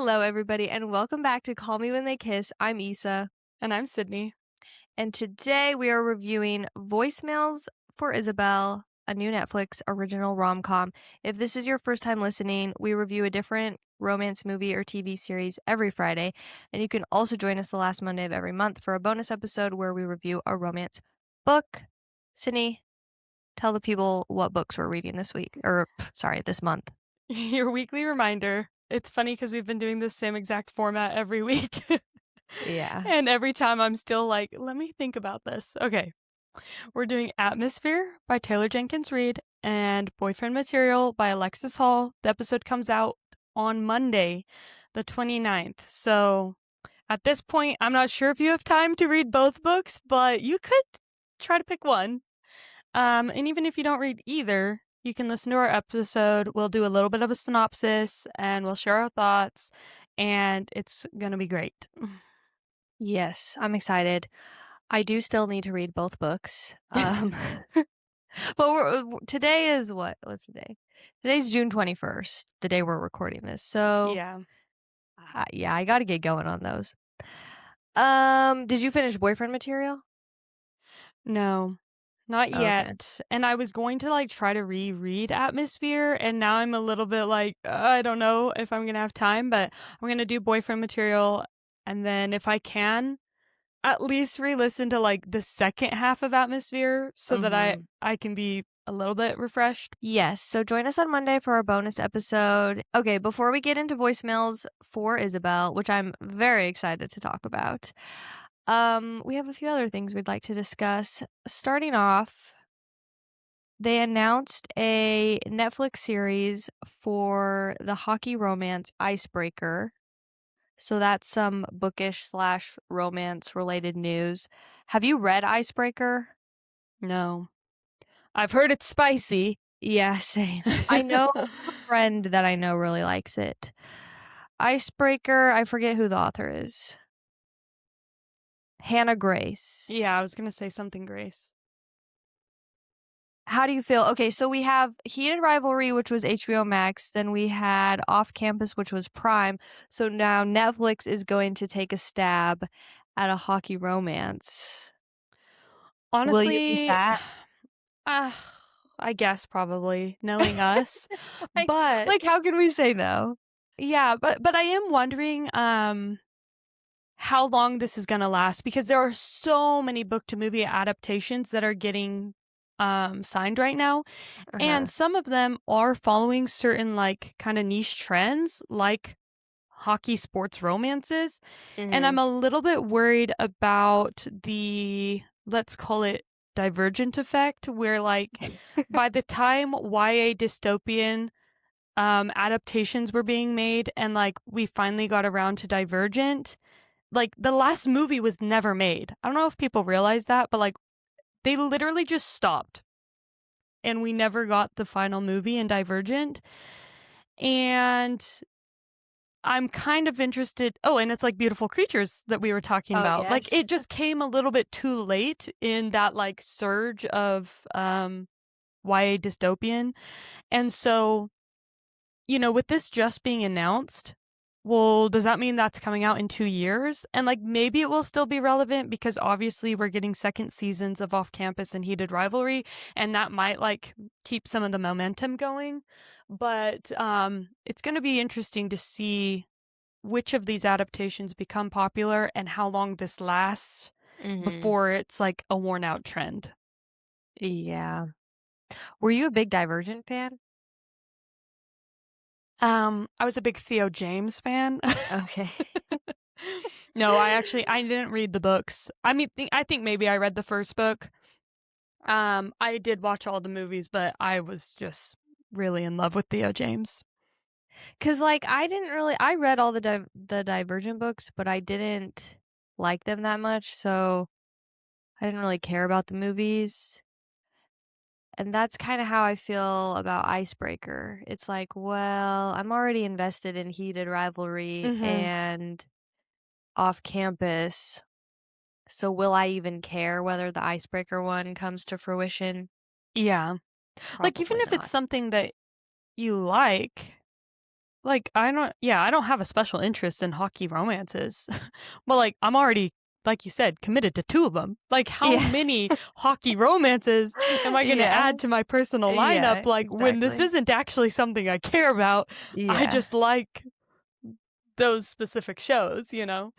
Hello, everybody, and welcome back to Call Me When They Kiss. I'm Issa, And I'm Sydney. and today we are reviewing Voicemails for Isabelle, a new Netflix original rom-com. If this is your first time listening, we review a different romance movie or TV series every Friday, and you can also join us the last Monday of every month for a bonus episode where we review a romance book. Sydney, tell the people what books we're reading this week, this month. Your weekly reminder. It's funny because we've been doing the same exact format every week. Yeah. And every time I'm still like, let me think about this. Okay. We're doing Atmosphere by Taylor Jenkins Reid and Boyfriend Material by Alexis Hall. The episode comes out on Monday, the 29th. So at this point, I'm not sure if you have time to read both books, but you could try to pick one. And even if you don't read either, you can listen to our episode. We'll do a little bit of a synopsis and we'll share our thoughts, and it's going to be great. Yes, I'm excited. I do still need to read both books. But today is what? What's the day? Today's June 21st, the day we're recording this. So, Yeah. yeah, I got to get going on those. Did you finish Boyfriend Material? No, not Okay. yet. And I was going to try to reread Atmosphere, and now I'm a little bit like, I don't know if I'm going to have time, but I'm going to do Boyfriend Material. And then if I can, at least re-listen to the second half of Atmosphere so that I can be a little bit refreshed. Yes, so join us on Monday for our bonus episode. Okay, before we get into voicemails for Isabelle, which I'm very excited to talk about, we have a few other things we'd like to discuss. Starting off, they announced a Netflix series for the hockey romance Icebreaker. So that's some bookish / romance related news. Have you read Icebreaker? No. I've heard it's spicy. Yeah, same. I know a friend that I know really likes it. Icebreaker, I forget who the author is. Hannah Grace. Yeah, I was going to say something, Grace. How do you feel? Okay, so we have Heated Rivalry, which was HBO Max. Then we had Off Campus, which was Prime. So now Netflix is going to take a stab at a hockey romance. Will you be Honestly, sad? I guess probably, knowing us. like, But how can we say no? yeah, but I am wondering how long this is going to last, because there are so many book to movie adaptations that are getting signed right now, and some of them are following certain kind of niche trends, like hockey sports romances. And I'm a little bit worried about the, let's call it, Divergent effect, where by the time YA dystopian adaptations were being made and we finally got around to Divergent, the last movie was never made. I don't know if people realize that, but they literally just stopped and we never got the final movie in Divergent. And I'm kind of interested. Oh, and it's Beautiful Creatures that we were talking about. Yes. It just came a little bit too late in that surge of YA dystopian. And so, with this just being announced, well, does that mean that's coming out in 2 years? And maybe it will still be relevant because obviously we're getting second seasons of Off Campus and Heated Rivalry, and that might keep some of the momentum going. But it's going to be interesting to see which of these adaptations become popular and how long this lasts before it's a worn out trend. Yeah. Were you a big Divergent fan? I was a big Theo James fan. Okay. No, I didn't read the books. I mean, I think maybe I read the first book. I did watch all the movies, but I was just really in love with Theo James. Cause I read all the Divergent books, but I didn't like them that much, so I didn't really care about the movies. And that's kind of how I feel about Icebreaker. It's well, I'm already invested in Heated Rivalry and Off Campus. So will I even care whether the Icebreaker one comes to fruition? Yeah. Even Probably if it's not. something that you like, like, I don't have a special interest in hockey romances. But, like, I'm already, like you said, committed to 2 of them. Like, how Yeah. many hockey romances am I gonna Yeah. add to my personal lineup, Yeah, like, when this exactly. isn't actually something I care about? I Yeah. just like those specific shows, you know?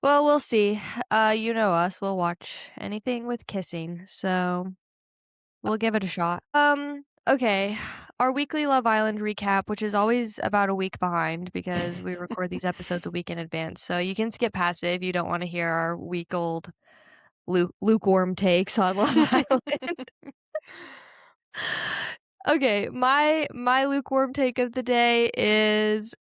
Well, we'll see. You know us, we'll watch anything with kissing, so we'll give it a shot. Okay. Our weekly Love Island recap, which is always about a week behind because we record these episodes a week in advance. So you can skip past it if you don't want to hear our week old lukewarm takes on Love Island. Okay, my lukewarm take of the day is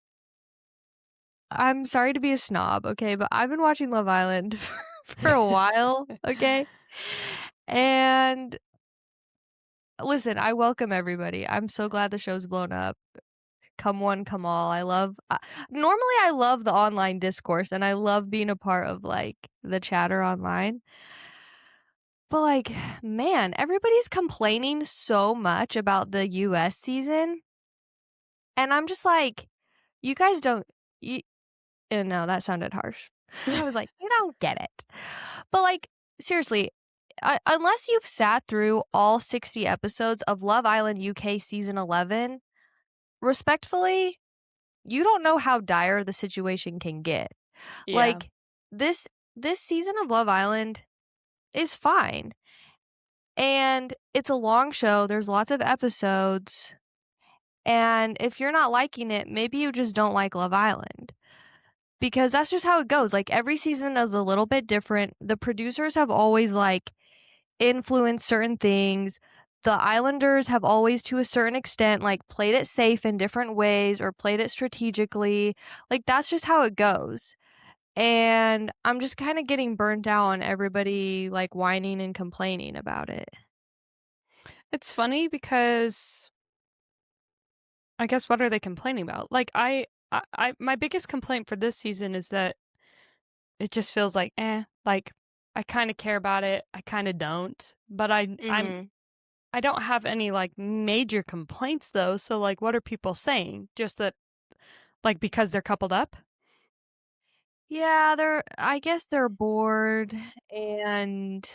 I'm sorry to be a snob, okay, but I've been watching Love Island for a while, okay? And listen, I welcome everybody. I'm so glad the show's blown up. Come one, come all. Normally I love the online discourse and I love being a part of like the chatter online. But like, man, everybody's complaining so much about the US season. And I'm just like, you guys don't you, no, that sounded harsh. I was like, you don't get it. But like, seriously, unless you've sat through all 60 episodes of Love Island UK season 11, respectfully, you don't know how dire the situation can get. Yeah. Like this season of Love Island is fine. And it's a long show. There's lots of episodes. And if you're not liking it, maybe you just don't like Love Island. Because that's just how it goes. Like every season is a little bit different. The producers have always like influenced certain things. The Islanders have always to a certain extent like played it safe in different ways or played it strategically. Like that's just how it goes. And I'm just kind of getting burnt out on everybody like whining and complaining about it. It's funny because I guess what are they complaining about? Like, I my biggest complaint for this season is that it just feels like, like, I kinda care about it, I kinda don't, but Mhm. I don't have any, like, major complaints, though, so, like, what are people saying? Just that, like, because they're coupled up? Yeah, I guess they're bored and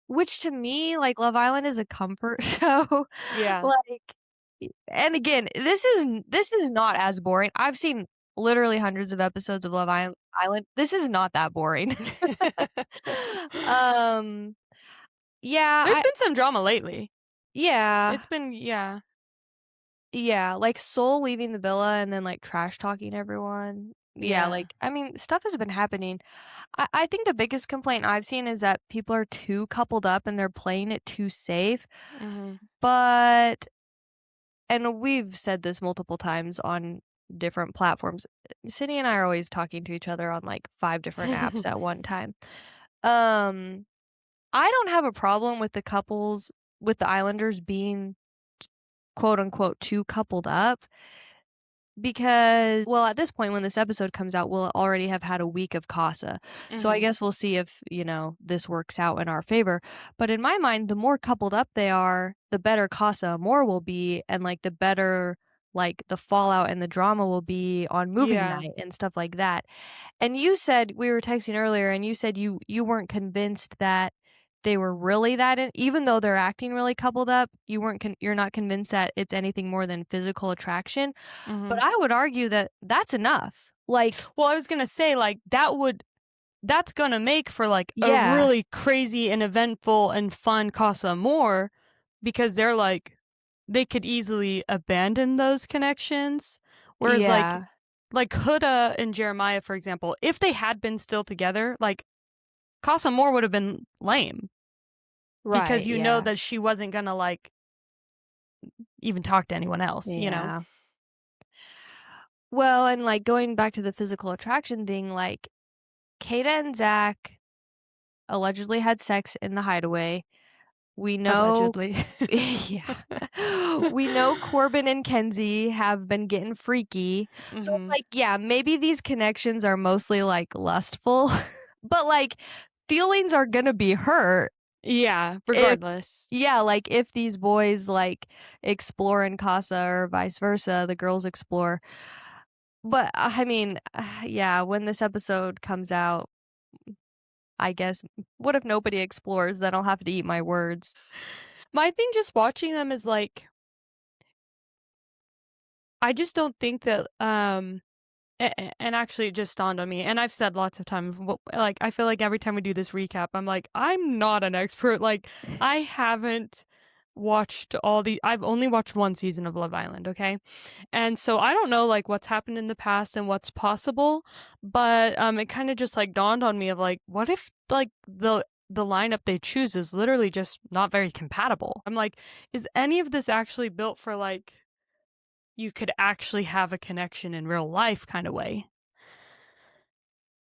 which to me, like, Love Island is a comfort show. Yeah. Like and again, this is not as boring. I've seen literally hundreds of episodes of Island. This is not that boring. Um, yeah, There's been some drama lately. yeah. It's been yeah. Yeah, like Soul leaving the villa and then, like, trash talking everyone. Yeah, Yeah. like, I mean, stuff has been happening. I think the biggest complaint I've seen is that people are too coupled up and they're playing it too safe, Mhm. but and we've said this multiple times on different platforms. Sydney and I are always talking to each other on, like, 5 different apps at one time. Um, I don't have a problem with with the Islanders being quote unquote "too coupled up." Because well, at this point when this episode comes out, we'll already have had a week of Casa. So I Mhm. guess we'll see if, this works out in our favor. But in my mind, the more coupled up they are, the better Casa Amor will be and like the better like the fallout and the drama will be on movie Yeah. night and stuff like that. And you said we were texting earlier and you said you weren't convinced that they were really even though they're acting really coupled up, you're not convinced that it's anything more than physical attraction. But Mhm. I would argue that that's enough. Like Well, I was gonna say, like, that's gonna make for, like, a yeah, really crazy and eventful and fun Casa More because they're, like they could easily abandon those connections, whereas, yeah, like, Huda and Jeremiah, for example, if they had been still together, like, Casa More would have been lame because right, you know yeah, that she wasn't gonna, like, even talk to anyone else, you know? yeah. Well, and, like, going back to the physical attraction thing, like, Kata and Zach allegedly had sex in the hideaway. We know Allegedly. yeah. We know Corbin and Kenzie have been getting freaky. So, Mhm. like, yeah, maybe these connections are mostly, like, lustful, but, like, feelings are gonna be hurt. Yeah, If regardless. yeah, like, if these boys, like, explore in Casa or vice versa, the girls explore. But, I mean, yeah, when this episode comes out, I guess what if nobody explores? Then I'll have to eat my words. My thing just watching them is, like, I just don't think that, and actually it just dawned on me, and I've said lots of times, like, I feel like every time we do this recap, I'm like, I'm not an expert, like, I haven't watched I've only watched 1 season of Love Island, okay? And so I don't know, like, what's happened in the past and what's possible, but, it kinda just, like, dawned on me of, like, what if, like, the lineup they choose is literally just not very compatible? I'm like, is any of this actually built for, like, you could actually have a connection in real life kinda way?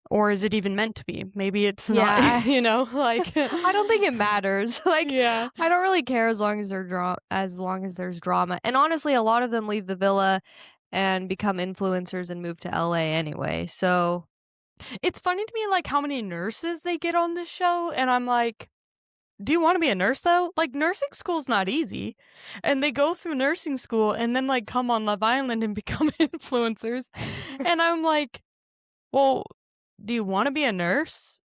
Or is it even meant to be? Maybe it's not, Yeah, you know, like I don't think it matters. Like, yeah. I don't really care as long as as long as there's drama. And honestly, a lot of them leave the villa and become influencers and move to LA anyway. So, It's funny to me, like, how many nurses they get on this show, and I'm like, "Do you wanna be a nurse, though?" Like, nursing school's not easy, and they go through nursing school and then, like, come on Love Island and become influencers, and I'm like, "Well, do you wanna be a nurse?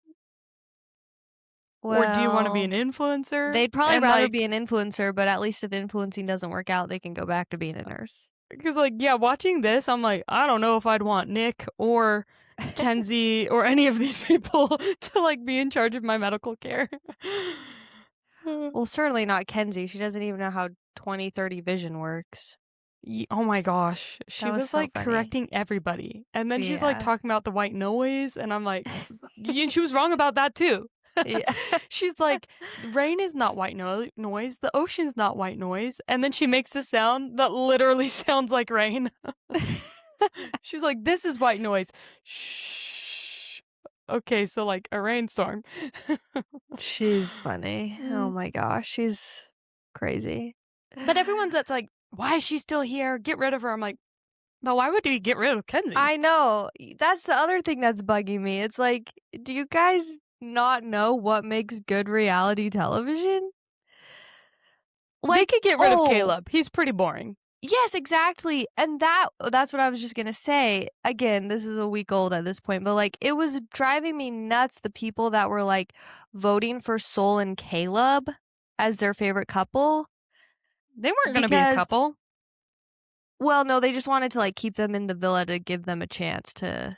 Or do you wanna be an well, influencer?" they'd probably And, rather be like, an influencer, but at least if influencing doesn't work out, they can go back to being a nurse. because, like, yeah, watching this, I'm like, I don't know if I'd want Nick or Kenzie or any of these people to, like, be in charge of my medical care. Well, certainly not Kenzie. She doesn't even know how 20/30 vision works. Oh my gosh, That she was was, so like, funny. correcting everybody, and then she's, like, Yeah. talking about the white noise, and I'm like, "Y and she was wrong about that too." Yeah. She's like, "Rain is not white noise, the ocean's not white noise," and then she makes a sound that literally sounds like rain. She's like, "This is white noise." "Shh." Okay, so, like, a rainstorm. She's funny. Oh Mm. my gosh, she's crazy. But everyone's that's like, "Why is she still here? Get rid of her." I'm like, "But why would we get rid of Kenzie?" I know. That's the other thing that's bugging me. It's like, do you guys not know what makes good reality television? They Like, could get rid of oh, Caleb. He's pretty boring. yes, exactly. And that's what I was just gonna say. Again, this is a week old at this point, but like it was driving me nuts the people that were like voting for Sol and Caleb as their favorite couple They weren't gonna be a because couple. well, no, they just wanted to like keep them in the villa to give them a chance to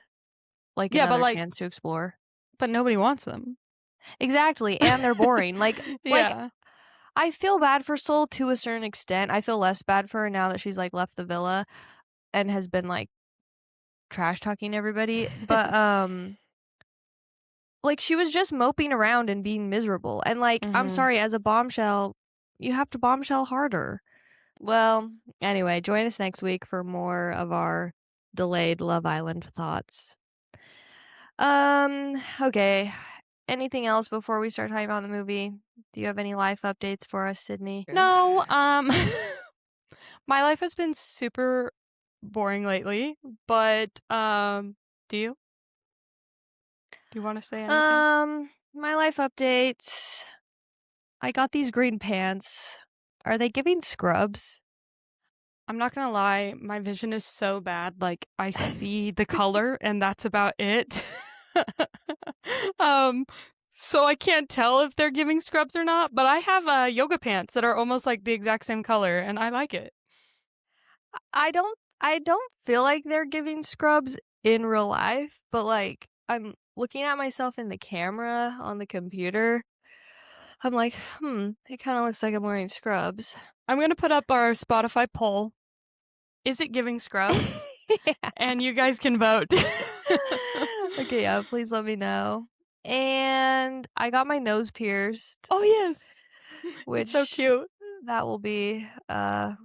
like Yeah, but, another like, chance to explore. but nobody wants them. Exactly, and they're boring. Like Yeah. I feel bad for Sol to a certain extent. I feel less bad for her now that she's like left the villa and has been like trash talking everybody, but, like, she was just moping around and being miserable, and, like, I'm Mhm. sorry, as a bombshell, you have to bombshell harder. Well, anyway, join us next week for more of our delayed Love Island thoughts. Okay. Anything else before we start talking about the movie? Do you have any life updates for us, Sydney? No, my life has been super boring lately, but, do you? Do you wanna say anything? My life updates. I got these green pants. Are they giving scrubs? I'm not gonna lie, my vision is so bad, like, I see the color and that's about it. Um, so I can't tell if they're giving scrubs or not, but I have, yoga pants that are almost, like, the exact same color, and I like it. I don't feel like they're giving scrubs in real life, but, like, I'm looking at myself in the camera on the computer. I'm like, it kinda looks like I'm wearing scrubs." I'm gonna put up our Spotify poll. Is it giving scrubs? Yeah. And you guys can vote. Okay, yeah, please let me know. And I got my nose pierced, Oh, yes. It's so which cute. that will be, a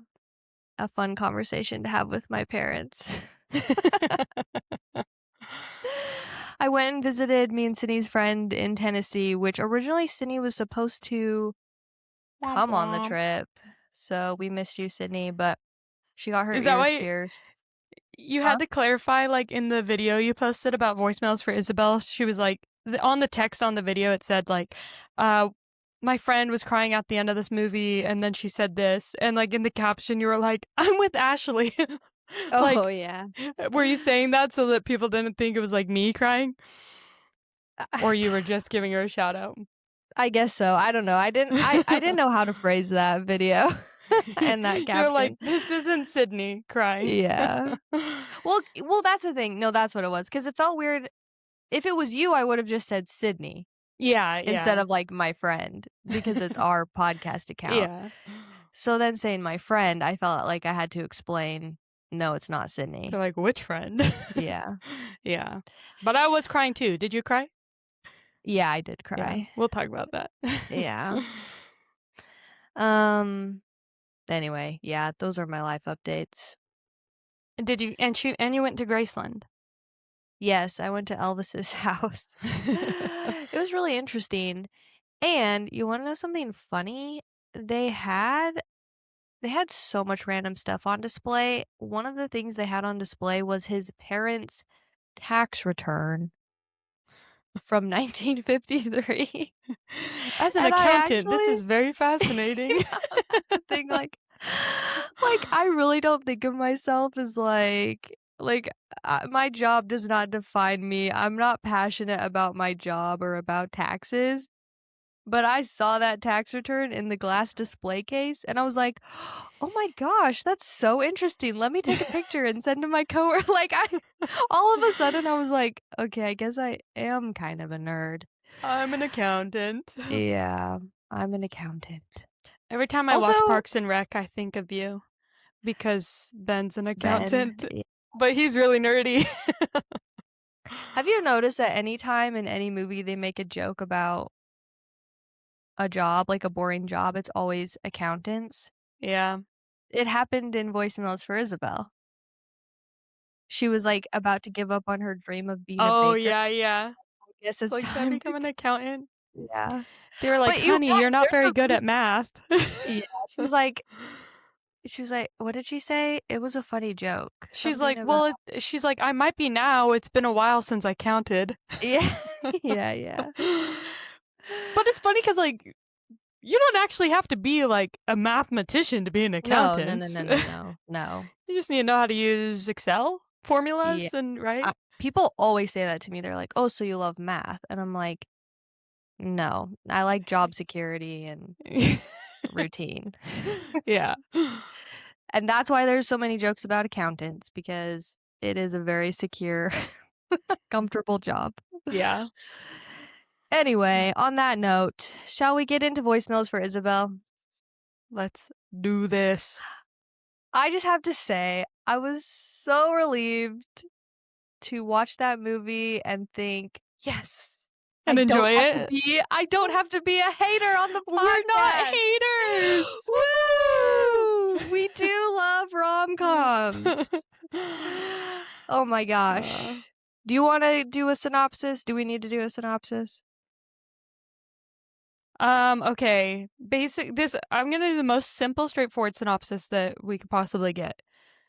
fun conversation to have with my parents. I went and visited me and Sydney's friend in Tennessee, which originally Sydney was supposed to Womp come on the womp. trip. So we missed you, Sydney, but she got her Is that ears why pierced. you Huh? had to clarify, like, in the video you posted about voicemails for Isabelle? She was like, on the text on the video, it said, like, uh, my friend was crying at the end of this movie, and then she said this, and, like, in the caption, you were like, "I'm with Ashley." Oh, Like, yeah. were you saying that so that people didn't think it was, like, me crying? Or you were just giving her a shout out? I guess so. I don't know. I didn't know how to phrase that video and that You're like, caption. "This isn't Sydney crying." Yeah. Well, that's the thing. No, that's what it was. Because it felt weird. If it was you, I would have just said Sydney Yeah, instead yeah. of, like, my friend because it's our podcast account. Yeah. So then saying my friend, I felt like I had to explain, "No, it's not They're Sydney." like, "Which friend?" Yeah. Yeah. But I was crying too. Did you cry? Yeah, I did Yeah, cry. we'll talk about that. Yeah. Um, anyway, yeah, those are my life updates. Did you and you went to Graceland? Yes, I went to Elvis's house. It was really interesting. And you wanna know something funny? They had they had so much random stuff on display. One of the things they had on display was his parents' tax return from 1953. As an And I accountant, this actually is very fascinating. yeah, that's the thing, like, I really don't think of myself as, my job does not define me. I'm not passionate about my job or about taxes. But I saw that tax return in the glass display case, and I was like, "Oh my gosh, that's so interesting. Let me take a picture and send to my coworker." Like, I all of a sudden, I was like, "Okay, I guess I am kind of a nerd." I'm an accountant. Yeah, I'm an accountant. Every time I watch Also, Parks and Rec, I think of you because Ben's an Ben, accountant, but he's really nerdy. have you noticed that anytime in any movie they make a joke about a job, like a boring job, it's always accountants? Yeah. It happened in Voicemails for Isabelle. She was, like, about to give up on her dream of being a Oh, baker. yeah, yeah. I guess It's it's like, "Should I time to become an accountant?" yeah. They were like, But you "Honey, guys, you're not there's very a good at reason math." yeah, she was like, what did she say? It was a funny joke. She's Something like, about "Well, she's like, I might be now. It's been a while since I counted." yeah. Yeah, yeah. But it's funny because, like, you don't actually have to be, like, a mathematician to be an No, no, no, accountant. no, no, no, no. You just need to know how to use Excel Yeah. formulas and right? People always say that to me. They're like, "Oh, so you love math?" And I'm like, "No, I like job security and routine." Yeah. And that's why there's so many jokes about accountants because it is a very secure, comfortable job. Yeah. Anyway, on that note, shall we get into voicemails for Isabelle? Let's do this. I just have to say, I was so relieved to watch that movie and think, yes, And enjoy it. I don't have to be a hater on the podcast. We're not haters. Woo! We do love rom-coms. Oh my gosh. Do you want to do a synopsis? Do we need to do a synopsis? Okay. I'm gonna do the most simple, straightforward synopsis that we could possibly get.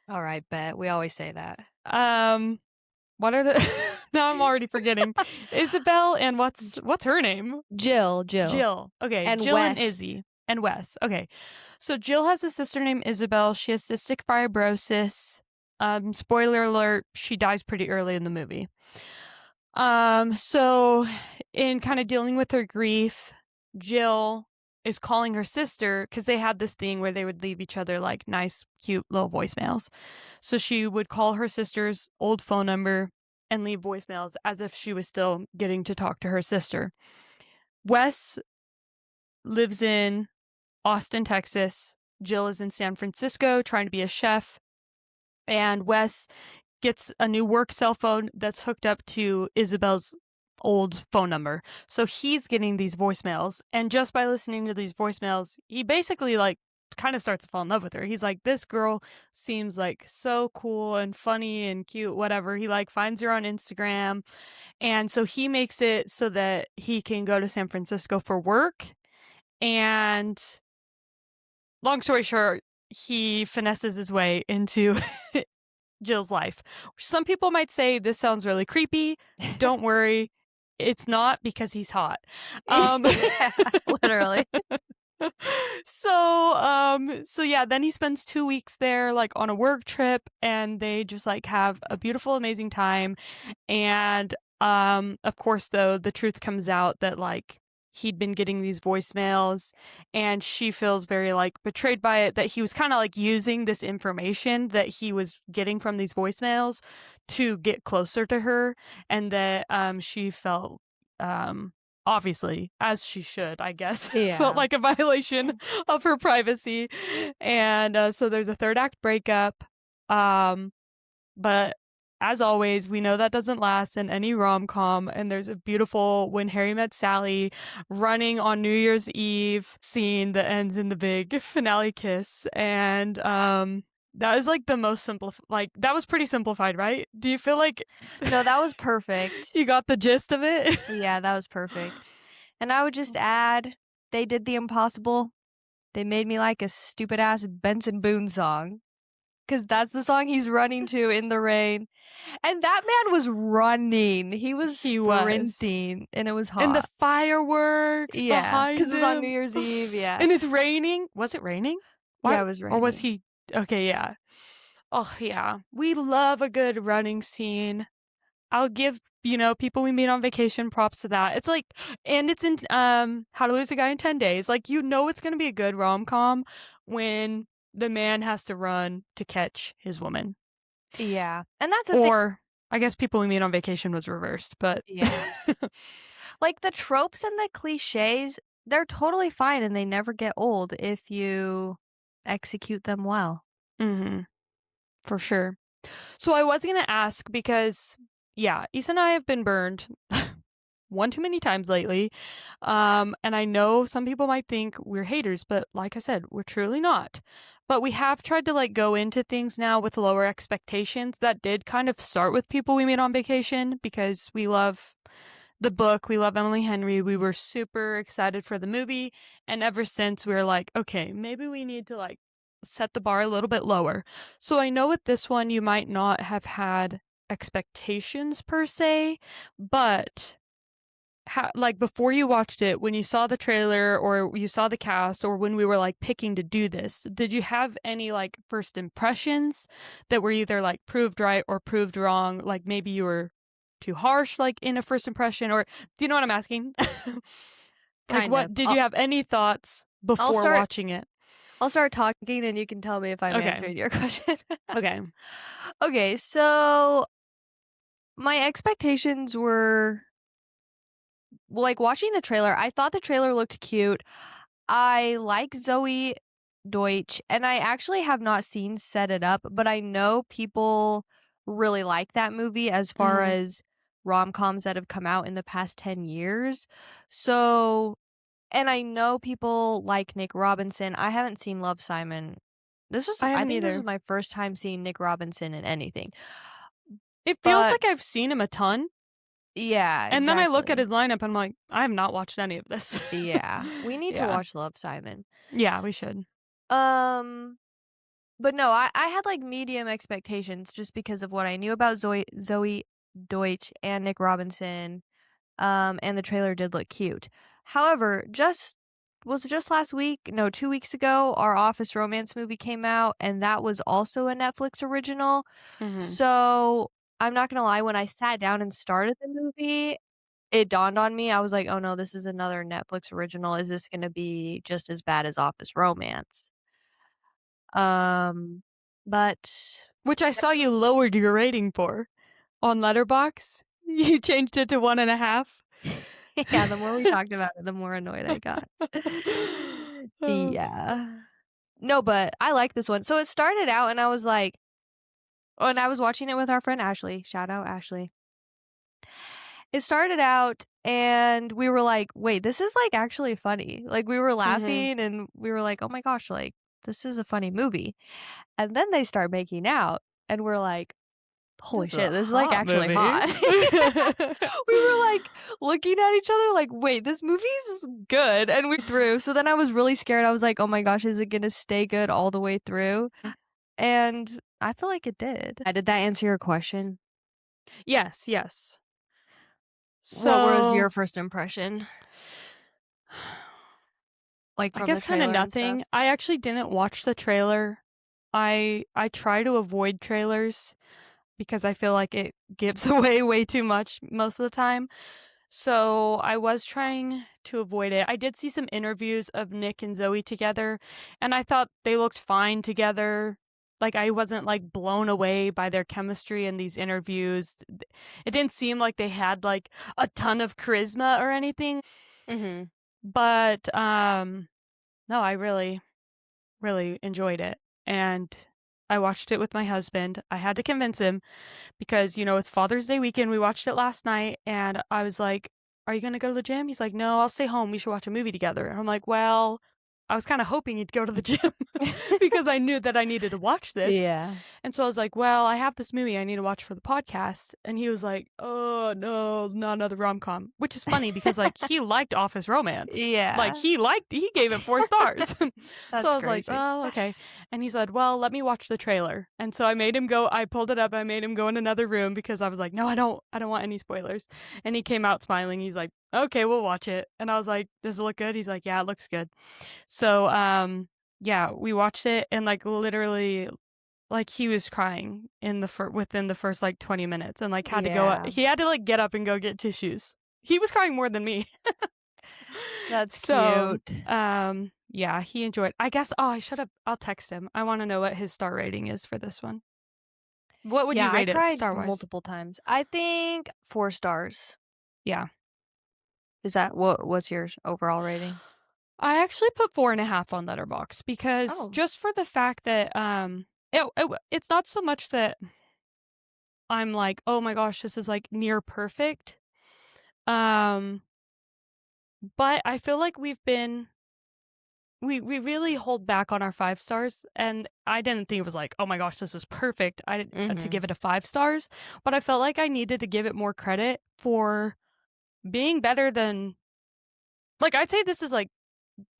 All right, bet. We always say that. What are the now I'm already forgetting. Isabelle and what's her name? Jill. Jill. Okay, And Jill and Wes. Izzy. And Wes. Okay. So Jill has a sister named Isabelle. She has cystic fibrosis. Spoiler alert, she dies pretty early in the movie. So in kind of dealing with her grief, Jill is calling her sister because they had this thing where they would leave each other like nice, cute little voicemails. So she would call her sister's old phone number and leave voicemails as if she was still getting to talk to her sister. Wes lives in Austin, Texas. Jill is in San Francisco trying to be a chef. And Wes gets a new work cell phone that's hooked up to Isabelle's old phone number. So he's getting these voicemails. And just by listening to these voicemails, he basically like kind of starts to fall in love with her. He's like, this girl seems like so cool and funny and cute, whatever. He like finds her on Instagram. And so he makes it so that he can go to San Francisco for work. And long story short, he finesses his way into Jill's life. Some people might say this sounds really creepy. Don't worry. it's not because he's hot. Um Yeah, literally. so yeah, then he spends 2 weeks there, like, on a work trip, and they just, like, have a beautiful, amazing time, and, of course, though, the truth comes out that, like, he'd been getting these voicemails, and she feels very, like, betrayed by it, that he was kinda, like, using this information that he was getting from these voicemails to get closer to her, and that, she felt, um obviously, as she should, I guess, felt Yeah. like a violation of her privacy, and, so there's a 3rd act breakup, um, but as always, we know that doesn't last in any rom-com, and there's a beautiful When Harry Met Sally running on New Year's Eve scene that ends in the big finale kiss, and, that is, like, the most that was pretty simplified, right? Do you feel like No, that was perfect. you got the gist of it? Yeah, that was perfect. And I would just add, they did the impossible. They made me like a stupid ass Benson Boone song. 'Cause that's the song he's running to in the rain. And that man was running. He was He was. sprinting, and it was And the hot. fireworks Yeah, 'cause behind it was on New him. Year's Eve, yeah. And it's raining. Was it raining? Yeah, Why it was or was raining. he okay, yeah. Oh, yeah. We love a good running scene. I'll give, people we meet on vacation props to that. It's like and it's in, How to Lose a Guy in 10 Days. Like, it's gonna be a good rom-com when the man has to run to catch his woman. Yeah, and that's the thing. Or, I guess People We Meet on Vacation was reversed, but Yeah. Like, the tropes and the cliches, they're totally fine, and they never get old if you execute them well. Mhm. For sure. So I was gonna ask because, yeah, Issa and I have been burned one too many times lately. And I know some people might think we're haters, but like I said, we're truly not. But we have tried to like go into things now with lower expectations. That did kind of start with People We Meet on Vacation because we love the book, we love Emily Henry. We were super excited for the movie, and ever since we were like, okay, maybe we need to like set the bar a little bit lower. So I know with this one you might not have had expectations per se, but like before you watched it, when you saw the trailer or you saw the cast or when we were like picking to do this, did you have any like first impressions that were either like proved right or proved wrong? Like maybe you were too harsh like in a first impression, or do you know what I'm asking? Like Kind of. what did you have any thoughts I'll before start watching it? I'll start talking, and you can tell me if I'm Okay. answering your question. Okay. Okay, so my expectations were like, watching the trailer, I thought the trailer looked cute. I like Zoe Deutsch, and I actually have not seen Set It Up, but I know people really like that movie as far Mhm. as rom-coms that have come out in the past 10 years. So and I know people like Nick Robinson. I haven't seen Love, Simon. I I haven't think this was either. my first time seeing Nick Robinson in anything. It feels But like I've seen him a ton, yeah, and then I look at exactly. his lineup and I'm like, I have not watched any of this. Yeah, we need to Yeah. watch Love, Simon. Yeah, we should. Um, but no, I had, like, medium expectations just because of what I knew about Zoe Deutsch and Nick Robinson, and the trailer did look cute. However, just last week? No, 2 weeks ago, our Office romance movie came out, and that was also a Netflix original. Mhm. So, I'm not gonna lie, when I sat down and started the movie, it dawned on me, I was like, "Oh, no, this is another Netflix original. Is this gonna be just as bad as Office Romance?" Um, but Which I saw you lowered your rating for on Letterbox. You changed it to 1.5. yeah, the more we talked about it, the more annoyed I got. Oh. Yeah. No, but I like this one. So it started out and I was like and I was watching it with our friend Ashley. Shout out Ashley. It started out and we were like, "Wait, this is like actually funny." Like we were Mhm. laughing and we were like, "Oh my gosh, like this is a funny movie." And then they start making out and we're like, "Holy This is a shit, this is, like, hot actually movie. hot." We were, like, looking at each other like, "Wait, this movie's good," and we through. So then I was really scared. I was like, "Oh my gosh, is it gonna stay good all the way through?" And I feel like it did. Did that answer your question? Yes, yes. What was So your first impression? Like, I from the guess kind of trailer and stuff? nothing. I actually didn't watch the trailer. I try to avoid trailers because I feel like it gives away way too much most of the time. So I was trying to avoid it. I did see some interviews of Nick and Zoe together, and I thought they looked fine together. Like, I wasn't like blown away by their chemistry in these interviews. It didn't seem like they had like a ton of charisma or anything. Mhm. But no, I really really enjoyed it. And I watched it with my husband. I had to convince him because, it's Father's Day weekend. We watched it last night and I was like, "Are you going to go to the gym?" He's like, "No, I'll stay home. We should watch a movie together." And I'm like, "Well, I was kind of hoping you'd go to the gym because I knew that I needed to watch this." Yeah. And so I was like, "Well, I have this movie I need to watch for the podcast." And he was like, "Oh, no, not another rom-com," which is funny because like he liked Office Romance. Like Yeah. he gave it 4 stars. So I That's was like, crazy. "Oh, okay." And he said, "Well, let me watch the trailer." And so I pulled it up, I made him go in another room because I was like, "No, I don't want any spoilers." And he came out smiling. He's like, "Okay, we'll watch it." And I was like, "Does it look good?" He's like, "Yeah, it looks good." So, yeah, we watched it and like literally like he was crying in within the first like 20 minutes and like Yeah. he had to like get up and go get tissues. He was crying more than me. That's So, cute. yeah, he enjoyed. I guess I'll text him. I want to know what his star rating is for this one. What would you Yeah, I rate it cried star-wise? multiple times. I think 4 stars. Yeah. Is that what's your overall rating? I actually put 4.5 on Letterbox because Oh. just for the fact that it's not so much that I'm like, "Oh my gosh, this is like near perfect." Um, but I feel like we really hold back on our 5 stars, and I didn't think it was like, "Oh my gosh, this is perfect." I didn't to Mhm. give it a 5 stars, but I felt like I needed to give it more credit for being better than like, I'd say this is, like,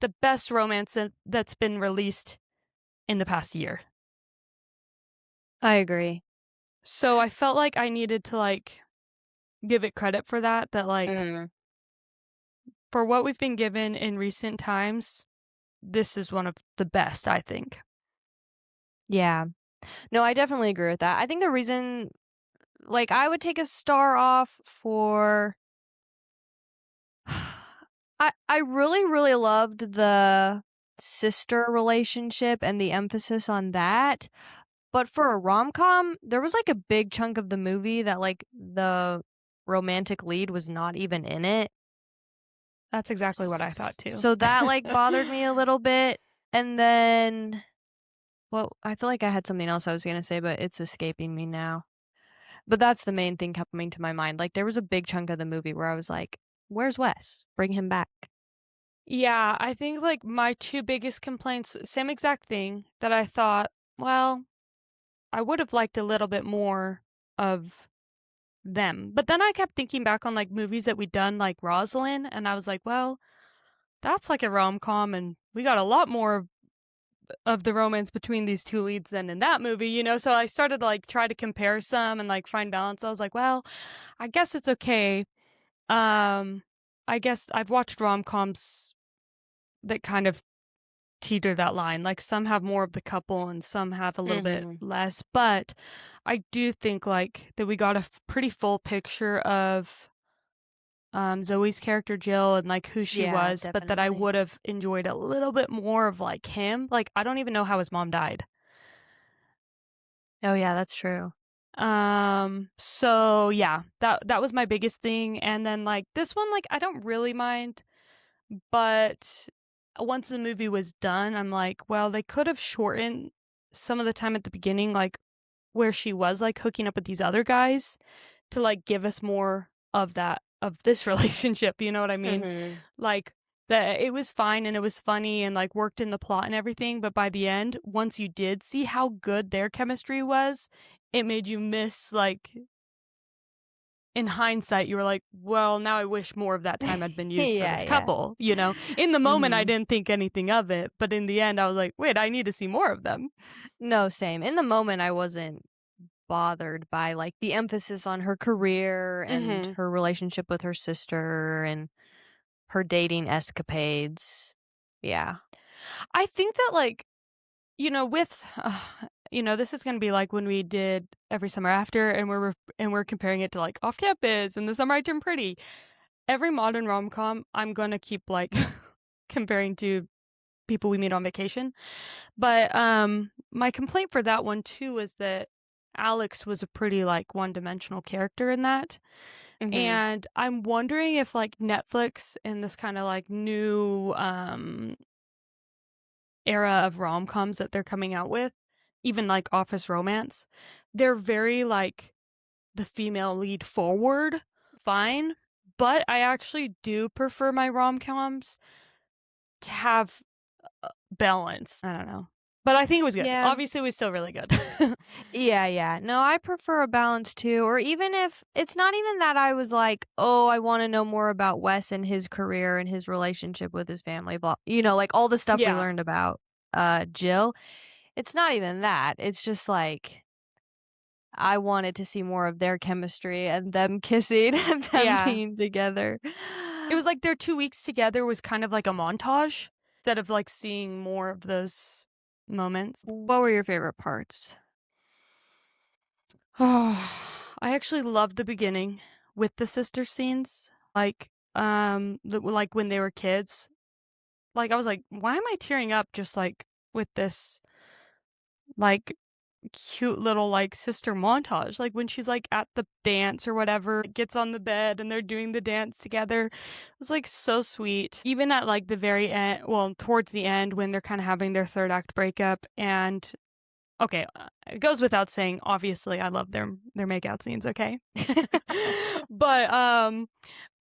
the best romance that's been released in the past year. I agree. So I felt like I needed to, like, give it credit for that, like, Mhm. for what we've been given in recent times, this is one of the best, I think. Yeah. No, I definitely agree with that. I think the reason like, I would take a star off for I really, really loved the sister relationship and the emphasis on that, but for a rom-com, there was, like, a big chunk of the movie that, like, the romantic lead was not even in it. That's exactly what I thought too. So that, like, bothered me a little bit, and then well, I feel like I had something else I was gonna say, but it's escaping me now. But that's the main thing coming to my mind, like, there was a big chunk of the movie where I was like, "Where's Wes? Bring him back." Yeah, I think, like, my 2 biggest complaints, same exact thing, that I thought, well, I would have liked a little bit more of them. But then I kept thinking back on, like, movies that we'd done, like Rosalind, and I was like, well, that's like a rom-com, and we got a lot more of the romance between these 2 leads than in that movie, you know? So I started to, like, try to compare some and, like, find balance. I was like, well, I guess it's okay. Um, I guess I've watched rom-coms that kind of teeter that line. Like, some have more of the couple and some have a little bit Mhm. less, but I do think, like, that we got a pretty full picture of, Zoe's character, Jill, and, like, who she Yeah, was, but that I definitely. would have enjoyed a little bit more of, like, him. Like, I don't even know how his mom died. Oh, yeah, that's true. So, yeah, that was my biggest thing, and then, like, this one, like, I don't really mind, but once the movie was done, I'm like, well, they could have shortened some of the time at the beginning, like, where she was, like, hooking up with these other guys to, like, give us more of this relationship, you know what I mean? Mhm. Like, that it was fine and it was funny and, like, worked in the plot and everything, but by the end, once you did see how good their chemistry was, it made you miss, like in hindsight, you were like, "Well, now I wish more of that time had been used for Yeah, this yeah. couple," you know? In the moment, I Mhm. didn't think anything of it, but in the end, I was like, "Wait, I need to see more of them." No, same. In the moment, I wasn't bothered by, like, the emphasis on her career and Mhm. her relationship with her sister and her dating escapades. Yeah. I think that, like, with this is gonna be like when we did Every Summer After, and we're comparing it to, like, Off Campus and The Summer I Turned Pretty. Every modern rom-com, I'm gonna keep, like, comparing to People We Meet on Vacation. But, my complaint for that one too is that Alex was a pretty, like, one-dimensional character in that, Mhm. and I'm wondering if, like, Netflix in this kinda, like, new, era of rom-coms that they're coming out with, even, like, Office Romance, they're very, like, the female lead forward, fine, but I actually do prefer my rom-coms to have balance. I don't know. But I think it was good. Yeah. Obviously, it was still really good. Yeah, yeah. No, I prefer a balance too, or even if it's not even that I was like, "Oh, I wanna know more about Wes and his career and his relationship with his family," blah like, all the stuff we Yeah. learned about, Jill. It's not even that. It's just, like, I wanted to see more of their chemistry and them kissing and them Yeah. being together. It was like their 2 weeks together was kind of like a montage instead of, like, seeing more of those moments. What were your favorite parts? Oh, I actually loved the beginning with the sister scenes, like when they were kids. Like, I was like, "Why am I tearing up just, like, with this, like, cute little, like, sister montage?" Like, when she's, like, at the dance or whatever, gets on the bed and they're doing the dance together. It was, like, so sweet. Even at, like, the very end, well, towards the end when they're kinda having their 3rd act breakup and okay, it goes without saying, obviously, I love their makeout scenes, okay? But,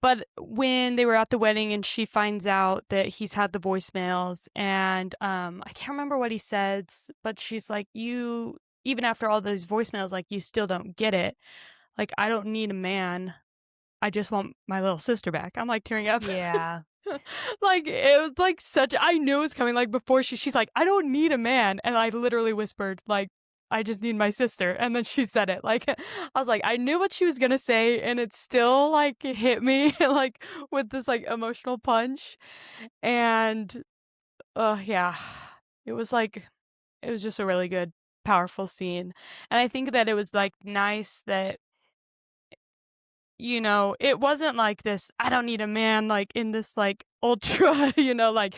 but when they were at the wedding and she finds out that he's had the voicemails and, I can't remember what he says, but she's like, "You even after all those voicemails, like, you still don't get it. Like, I don't need a man. I just want my little sister back." I'm, like, tearing up. Yeah. Like, it was, like, such I knew it was coming, like, before she's like, "I don't need a man," and I literally whispered, like, "I just need my sister," and then she said it, like, I was like, I knew what she was gonna say, and it still, like, hit me, like, with this, like, emotional punch, and, yeah, it was, like it was just a really good, powerful scene, and I think that it was, like, nice that it wasn't like this, "I don't need a man," like, in this, like, ultra, like,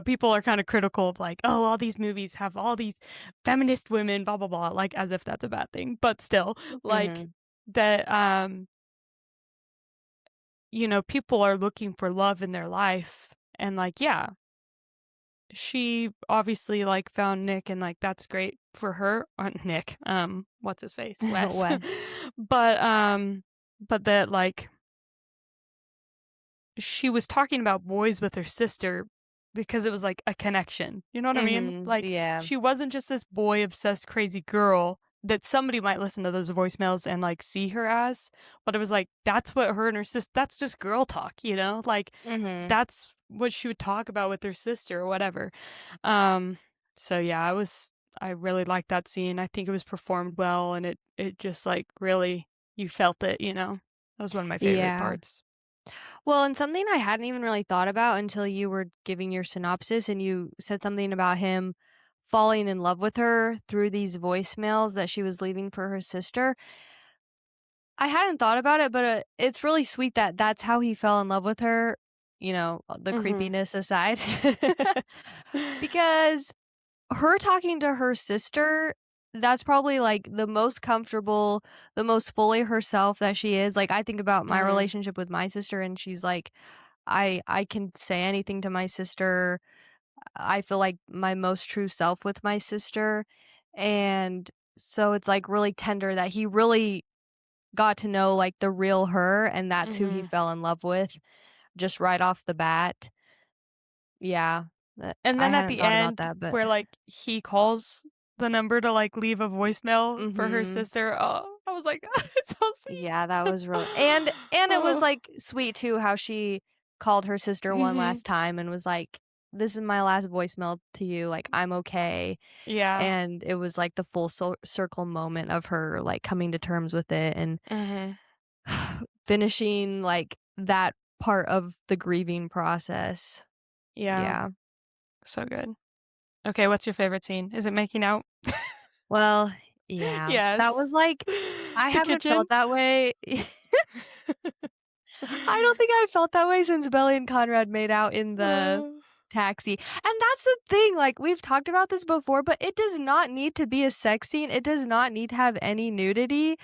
people are kinda critical of, like, "Oh, all these movies have all these feminist women, blah, blah, blah," like, as if that's a bad thing, but still, like, Mhm. that, people are looking for love in their life, and, like, yeah, she obviously, like, found Nick, and, like, that's great for her Nick, what's his face? Wes. Wes. But, but that, like she was talking about boys with her sister because it was, like, a connection, you know what I mean? Mhm. Like, Yeah. she wasn't just this boy-obsessed crazy girl that somebody might listen to those voicemails and, like, see her as, but it was like, that's what her and her sister. That's just girl talk, you know? Like, Mhm. that's what she would talk about with her sister or whatever. Um, so yeah, I really liked that scene. I think it was performed well, and it just, like, really you felt it, you know? That was one of my favorite Yeah. parts. Well, and something I hadn't even really thought about until you were giving your synopsis and you said something about him falling in love with her through these voicemails that she was leaving for her sister. I hadn't thought about it, but it's really sweet that that's how he fell in love with her, the Mhm. creepiness aside. Because her talking to her sister, that's probably, like, the most comfortable, the most fully herself that she is. Like, I think about my Mhm. relationship with my sister, and she's like, I can say anything to my sister. I feel like my most true self with my sister, and so it's, like, really tender that he really got to know, like, the real her, and that's who he Mhm. fell in love with just right off the bat. Yeah, And I then at hadn't the thought about end that, but where, like, he calls the number to, like, leave a voicemail for her mhm. sister, oh, I was like, "It's so Yeah, that sweet." was really and it was, Oh. like, sweet too how she called her sister one Mhm. last time and was like, "This is my last voicemail to you, like, I'm okay." Yeah. And it was, like, the full circle moment of her, like, coming to terms with it and Mhm. finishing, like, that part of the grieving process. Yeah. Yeah. So good. Okay, what's your favorite scene? Is it making out? Well, yeah. That Yes. was, like I The haven't kitchen? felt that way. I don't think I felt that way since Belly and Conrad made out in the Oh. taxi. And that's the thing, like, we've talked about this before, but it does not need to be a sex scene. It does not need to have any nudity.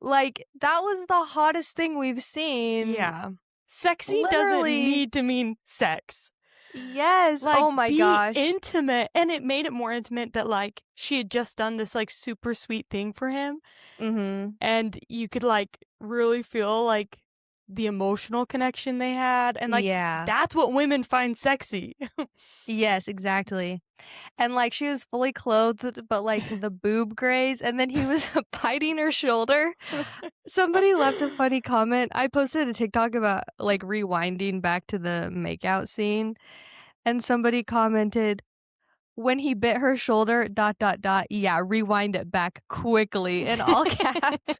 Like, that was the hottest thing we've seen. Yeah. Sexy doesn't Literally. need to mean sex. Yes. Like, Oh my be gosh. intimate, and it made it more intimate that, like, she had just done this, like, super sweet thing for him, Mhm. and you could, like, really feel, like, the emotional connection they had, and, like, Yeah. that's what women find sexy. Yes, exactly. And, like, she was fully clothed, but, like, the boob graze, and then he was biting her shoulder. Somebody left a funny comment. I posted a TikTok about, like, rewinding back to the makeout scene, and somebody commented, "When he bit her shoulder, dot, dot, dot, yeah, rewind it back quickly," in all caps.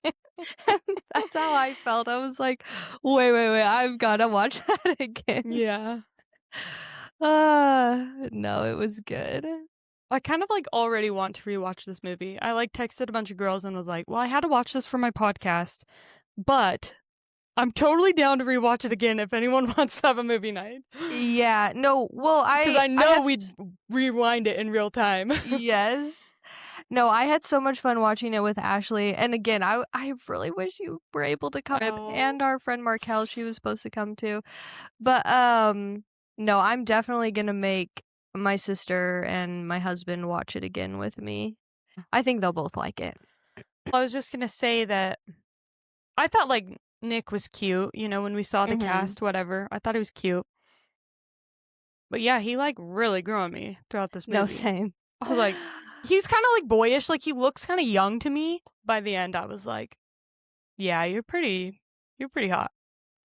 And that's how I felt. I was like, "Wait, wait, wait, I've gotta watch that again." Yeah. No, it was good. I kind of, like, already want to rewatch this movie. I, like, texted a bunch of girls and was like, "Well, I had to watch this for my podcast, but I'm totally down to rewatch it again if anyone wants to have a movie night." Yeah, no, well, Because I I know have we'd rewind it in real time. yes. No, I had so much fun watching it with Ashley, and again, I really wish you were able to come Oh. and our friend Markel, she was supposed to come too. But, no, I'm definitely gonna make my sister and my husband watch it again with me. I think they'll both like it. I was just gonna say that I thought, like, Nick was cute, you know, when we saw the Mhm. cast, whatever. I thought he was cute. But yeah, he, like, really grew on me throughout this No, movie. same. I was like, he's kinda, like, boyish, like, he looks kinda young to me. By the end, I was like, "Yeah, you're pretty hot."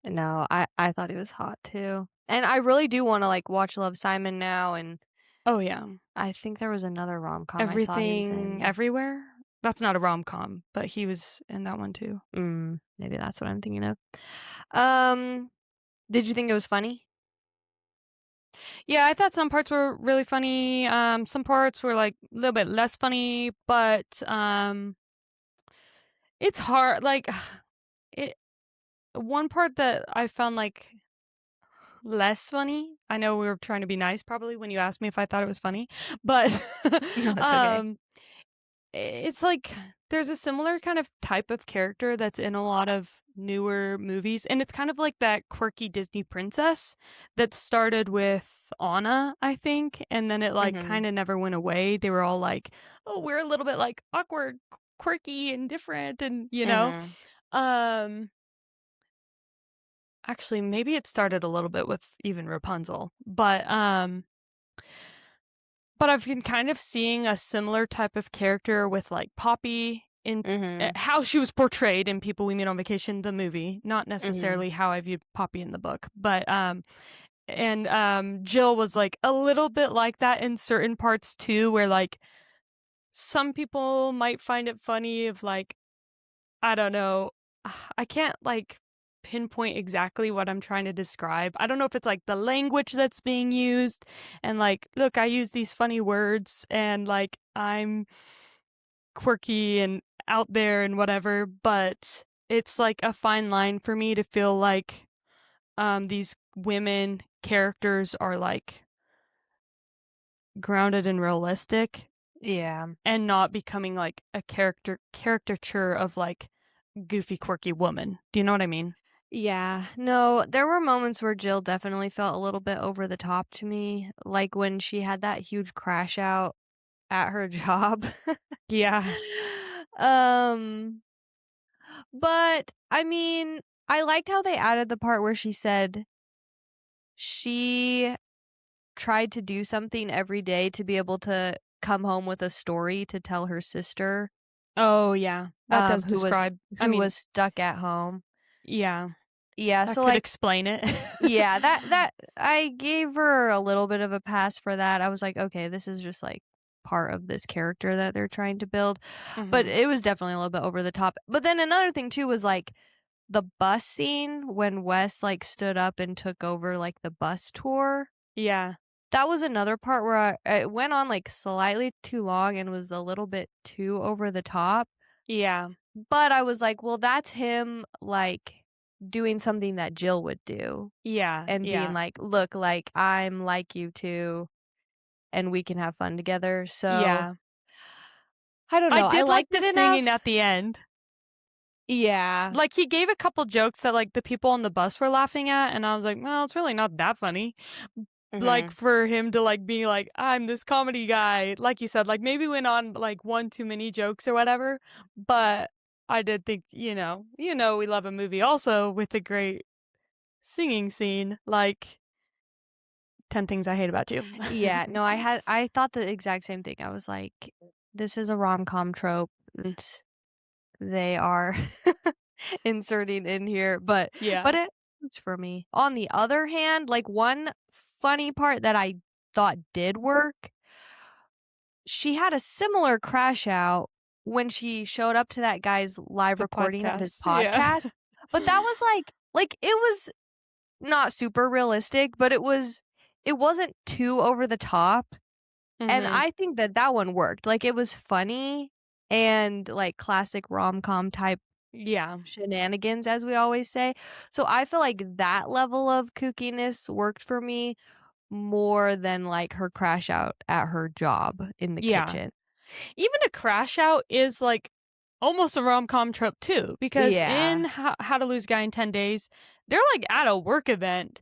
No, I thought he was hot too. And I really do wanna, like, watch Love, Simon now, and Oh, yeah. I think there was another rom-com I saw he was Everything in. Everywhere? That's not a rom-com, but he was in that one too. Maybe that's what I'm thinking of. Um, did you think it was funny? Yeah, I thought some parts were really funny, some parts were, like, a little bit less funny, but, it's hard, like, it one part that I found, like, less funny. I know we were trying to be nice probably when you asked me if I thought it was funny, but, No, it's okay. um, it's like there's a similar kind of type of character that's in a lot of newer movies, and it's kind of like that quirky Disney princess that started with Anna, I think, and then it, like, Mhm, kinda never went away. They were all like, "Oh, we're a little bit, like, awkward, quirky, and different," and, you know? mhm. Um Actually, maybe it started a little bit with even Rapunzel, but I've been kind of seeing a similar type of character with, like, Poppy in Mhm, how she was portrayed in People We Meet on Vacation, the movie, not mhm. necessarily how I viewed Poppy in the book, but, Jill was, like, a little bit like that in certain parts too, where, like, some people might find it funny of, like, I don't know. I can't, like, pinpoint exactly what I'm trying to describe. I don't know if it's, like, the language that's being used and, like, "Look, I use these funny words and, like, I'm quirky and out there and whatever," but it's, like, a fine line for me to feel like, these women characters are, like, grounded and realistic Yeah. and not becoming, like, a caricature of, like, goofy, quirky woman. Do you know what I mean? Yeah. No, there were moments where Jill definitely felt a little bit over the top to me, like when she had that huge crash out at her job. Yeah. Um, but, I mean, I liked how they added the part where she said she tried to do something every day to be able to come home with a story to tell her sister, Oh, yeah. That does who was describe I mean, stuck at home. yeah. Yeah, That so, could like explain it. yeah, that I gave her a little bit of a pass for that. I was like, "Okay, this is just, like, part of this character that they're trying to build." But Mhm. it was definitely a little bit over the top. But then another thing too was, like, the bus scene when Wes, like, stood up and took over, like, the bus tour. Yeah. That was another part where it went on, like, slightly too long and was a little bit too over the top, Yeah. but I was like, "Well, that's him, like, doing something that Jill would do Yeah. and being Yeah. like, 'Look, like, I'm like you too, and we can have fun together.'" So, Yeah. I don't I know, I did like liked the it singing enough. at the end. Yeah. Like, he gave a couple jokes that, like, the people on the bus were laughing at, and I was like, "Well, it's really not that funny." Like, Mhm. for him to, like, be like, "I'm this comedy guy," like you said, like, maybe went on, like, one too many jokes or whatever, but I did think, we love a movie also with a great singing scene, like 10 Things I Hate About You. Yeah, no, I thought the exact same thing. I was like, "This is a rom-com trope that they are inserting in here," but Yeah, it worked for me. On the other hand, like, one funny part that I thought did work, she had a similar crash out when she showed up to that guy's live the recording of his podcast, yeah. podcast, but that was it was not super realistic, but it wasn't too over the top, and Mhm. I think that that one worked. Like, it was funny and, like, classic rom-com type Yeah, shenanigans, as we always say. So I feel like that level of kookiness worked for me more than, like, her crash out at her job in the yeah. kitchen. Even a crash out is, like, almost a rom-com trope too, because Yeah, in How to Lose a Guy in 10 Days, they're, like, at a work event,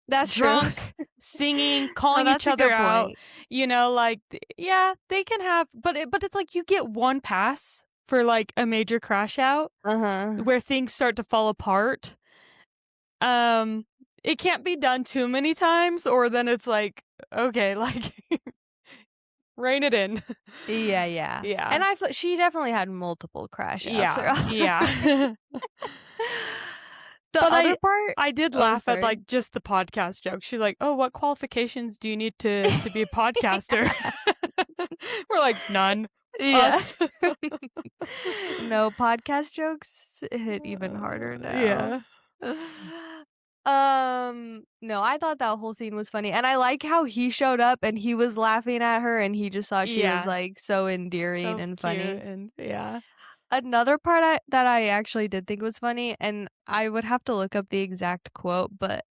that's true. drunk, singing, No, calling each that's a other good out, point. like, yeah, they can have but it's like you get one pass for, like, a major crash out Uh-huh. where things start to fall apart. Um, it can't be done too many times or then it's like, okay, like, rein it in. Yeah, yeah. Yeah. And I feel she definitely had multiple crash outs Yeah, throughout yeah. the But other part. I did Oh, laugh at, sorry. like, just the podcast joke. She's like, "Oh, what qualifications do you need to be a podcaster?" We're like, "None. Yeah. Us." No, podcast jokes hit even harder now. Yeah. No, I thought that whole scene was funny, and I like how he showed up and he was laughing at her and he just thought she was, Yeah. like, so endearing So and cute funny. and yeah. Another part that I actually did think was funny, and I would have to look up the exact quote, but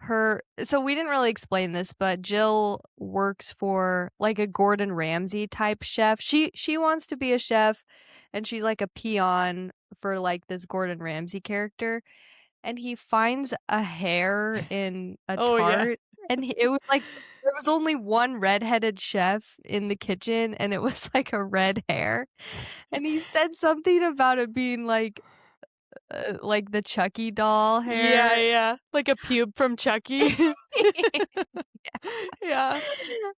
we didn't really explain this, but Jill works for, like, a Gordon Ramsay type chef. She wants to be a chef, and she's, like, a peon for, like, this Gordon Ramsay character, and he finds a hair in a Oh, yeah. tart, and it was, like, there was only one redheaded chef in the kitchen, and it was, like, a red hair, and he said something about it being, like the Chucky doll Yeah, hair. yeah. Like a pube from Chucky. Yeah.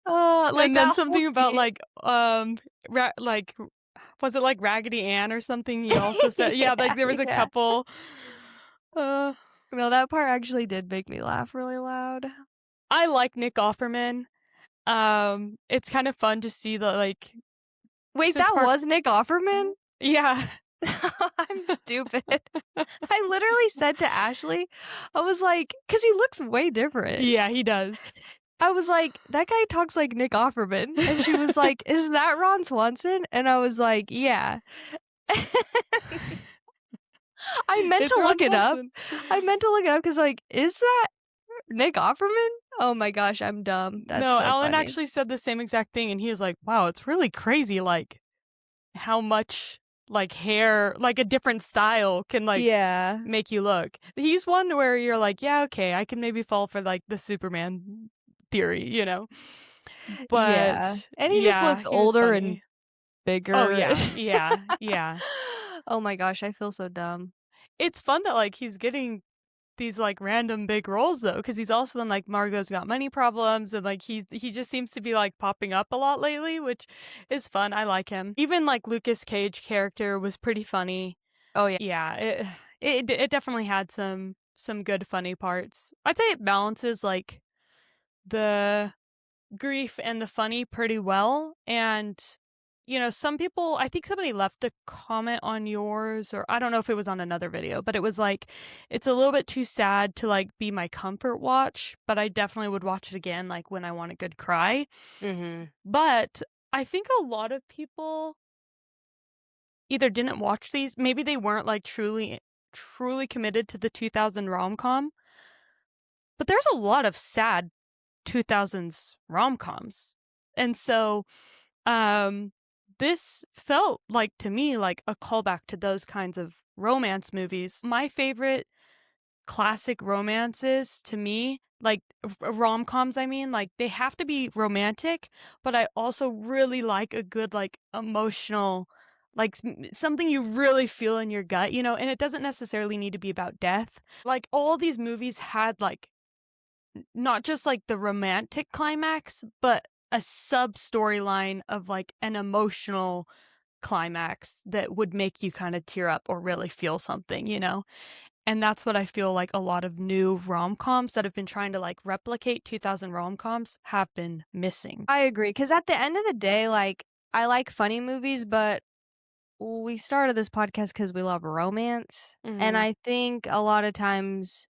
Like, And then that whole something about, scene. like, was it, like, Raggedy Ann or something he also said? Yeah, like, Yeah, there was a yeah. couple. Uh, No, that part actually did make me laugh really loud. I like Nick Offerman. It's kind of fun to see the, like, Wait, since that was Nick Offerman? Yeah. I'm stupid. I literally said to Ashley, I was like, because he looks way different. Yeah, he does. I was like, "That guy talks like Nick Offerman," and she was like, "Is that Ron Swanson?" And I was like, "Yeah." I meant It's to Ron look it up. Swanson. I meant to look it up because, like, is that Nick Offerman? Oh my gosh, I'm dumb. That's No, so Alan funny. actually said the same exact thing, and he was like, "Wow, it's really crazy, like, how much, like, hair like, a different style can, like, Yeah. make you look." He's one where you're like, "Yeah, okay, I can maybe fall for, like, the Superman theory," you know? Yeah. But, And he just yeah, looks he was older and funny. Oh, bigger. yeah, yeah, yeah. Oh my gosh, I feel so dumb. It's fun that, like, he's getting these, like, random big roles, though, because he's also in, like, Margot's Got Money Problems, and, like, he just seems to be, like, popping up a lot lately, which is fun, I like him. Even, like, Lucas Cage character was pretty funny. Oh, yeah. Yeah, it definitely had some some good funny parts. I'd say it balances, like, the grief and the funny pretty well, and, some people I think somebody left a comment on yours, or I don't know if it was on another video, but it was like, "It's a little bit too sad to, like, be my comfort watch, but I definitely would watch it again, like, when I want a good cry." Mhm. But I think a lot of people either didn't watch these, maybe they weren't, like, truly committed to the 2000 rom-com, but there's a lot of sad 2000s rom-coms. And so, um, this felt like to me like a callback to those kinds of romance movies. My favorite classic romances to me, like rom-coms, I mean, like they have to be romantic, but I also really like a good like emotional like something you really feel in your gut, and it doesn't necessarily need to be about death. Like all these movies had like not just like the romantic climax, but a sub storyline of like an emotional climax that would make you kind of tear up or really feel something. And that's what I feel like a lot of new rom-coms that have been trying to like replicate 2000 rom-coms have been missing. I agree, because at the end of the day, like, I like funny movies, but we started this podcast because we love romance, and Mhm. I think a lot of times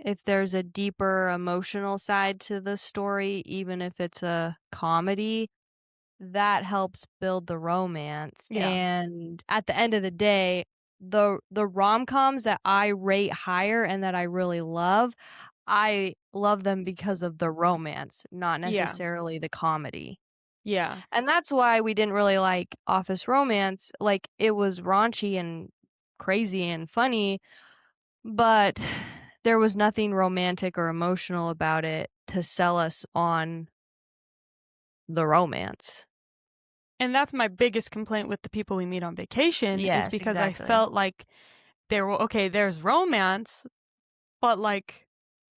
if there's a deeper emotional side to the story, even if it's a comedy, that helps build the romance, Yeah. and at the end of the day, the rom-coms that I rate higher and that I love them because of the romance, not Yeah. necessarily the comedy. Yeah. And that's why we didn't really like Office Romance, like, it was raunchy and crazy and funny, but there was nothing romantic or emotional about it to sell us on the romance. And that's my biggest complaint with The People We Meet on Vacation is Yes, because I exactly. felt like there's romance, but like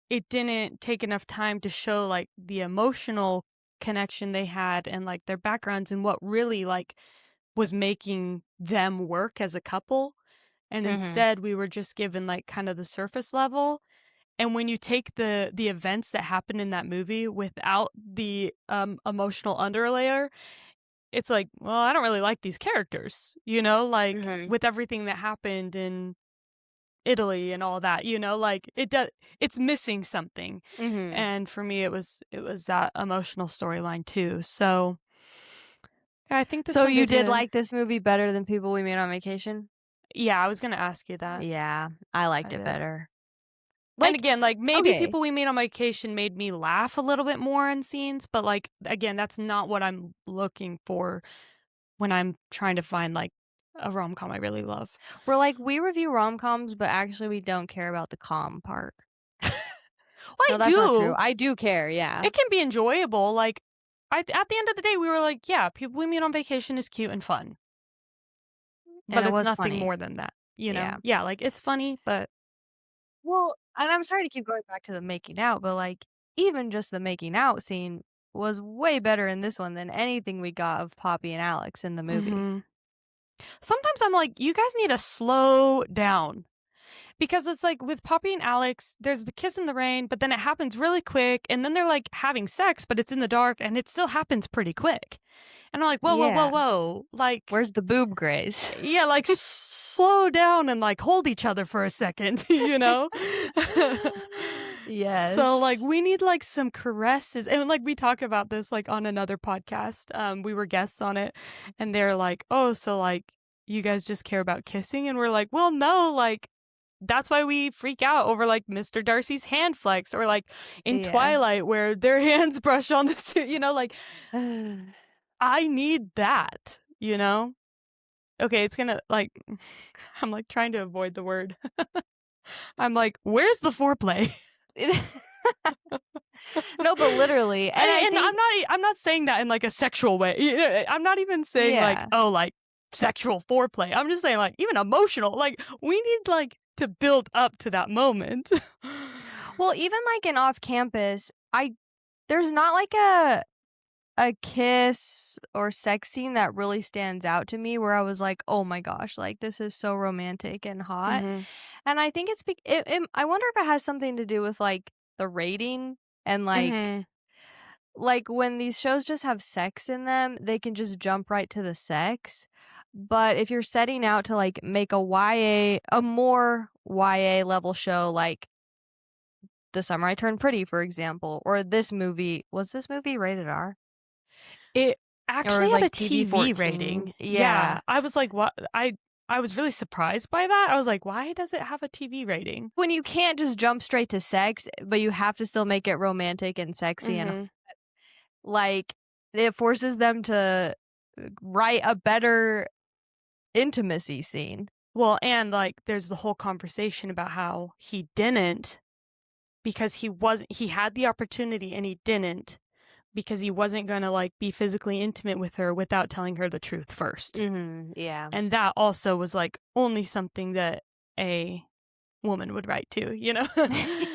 it didn't take enough time to show like the emotional connection they had and like their backgrounds and what really like was making them work as a couple. And Mhm. instead we were just given like kind of the surface level. And when you take the events that happen in that movie without the emotional underlayer, it's like, well, I don't really like these characters, like Mhm. with everything that happened in Italy and all that, like it's missing something. Mhm. And for me it was that emotional storyline too. So, yeah, I think this So one you did did good. like this movie better than People We Meet on Vacation? Yeah, I was going to ask you that. Yeah, I liked I it did. better. And Like, again, like maybe okay, people we meet on vacation made me laugh a little bit more in scenes, but like again, that's not what I'm looking for when I'm trying to find like a rom-com I really love. we're like, we review rom-coms, but actually we don't care about the calm part. Well, No, I that's not true. do. I do care, yeah. It can be enjoyable. Like at the end of the day, we were like, yeah, people we meet on vacation is cute and fun, And but it it's was nothing funny. more than that. Yeah. Yeah, like it's funny, but Well, and I'm sorry to keep going back to the making out, but, like, even just the making out scene was way better in this one than anything we got of Poppy and Alex in the movie. hmm sometimes I'm like, you guys need to slow down. Because it's like with Poppy and Alex, there's the kiss in the rain, but then it happens really quick, and then they're like having sex, but it's in the dark, and it still happens pretty quick. And I'm like, whoa, whoa, whoa, Yeah. whoa. Like, Where's the boob grace? yeah, like slow down and like hold each other for a second, you know? So like Yes. we need like some caresses. And like we talked about this like on another podcast. We were guests on it, and they're like, "Oh, so like you guys just care about kissing?" And we're like, "Well, no, like that's why we freak out over like Mr. Darcy's hand flex or like in Yeah. Twilight where their hands brush on the like I need that. Okay, it's gonna like I'm like trying to avoid the word. I'm like, where's the foreplay? No, but literally, and I And think I'm not saying that in like a sexual way. I'm not even saying like, yeah. oh, like sexual foreplay. I'm just saying like even emotional. Like we need like to build up to that moment. Well, even, like, in Off Campus, there's not, like, a a kiss or sex scene that really stands out to me where I was like, "Oh my gosh, like, this is so romantic and hot." Mhm. And I think it's bec I wonder if it has something to do with, like, the rating and, Mhm. like, when these shows just have sex in them, they can just jump right to the sex, but if you're setting out to, like, make a more YA level show, like The Summer I Turned Pretty, for example, or this movie was this movie rated R? It Or it actually was, had a like, TV TV-14? rating. Yeah. Yeah, I was like, "What?" I was really surprised by that. I was like, "Why does it have a TV rating?" When you can't just jump straight to sex, but you have to still make it romantic and sexy and, Mhm. like, it forces them to, write a better intimacy scene. Well, and, like, there's the whole conversation about how he didn't because he had the opportunity and he didn't because he wasn't gonna, like, be physically intimate with her without telling her the truth first. Mhm, yeah. And that also was, like, only something that a woman would write to, you know?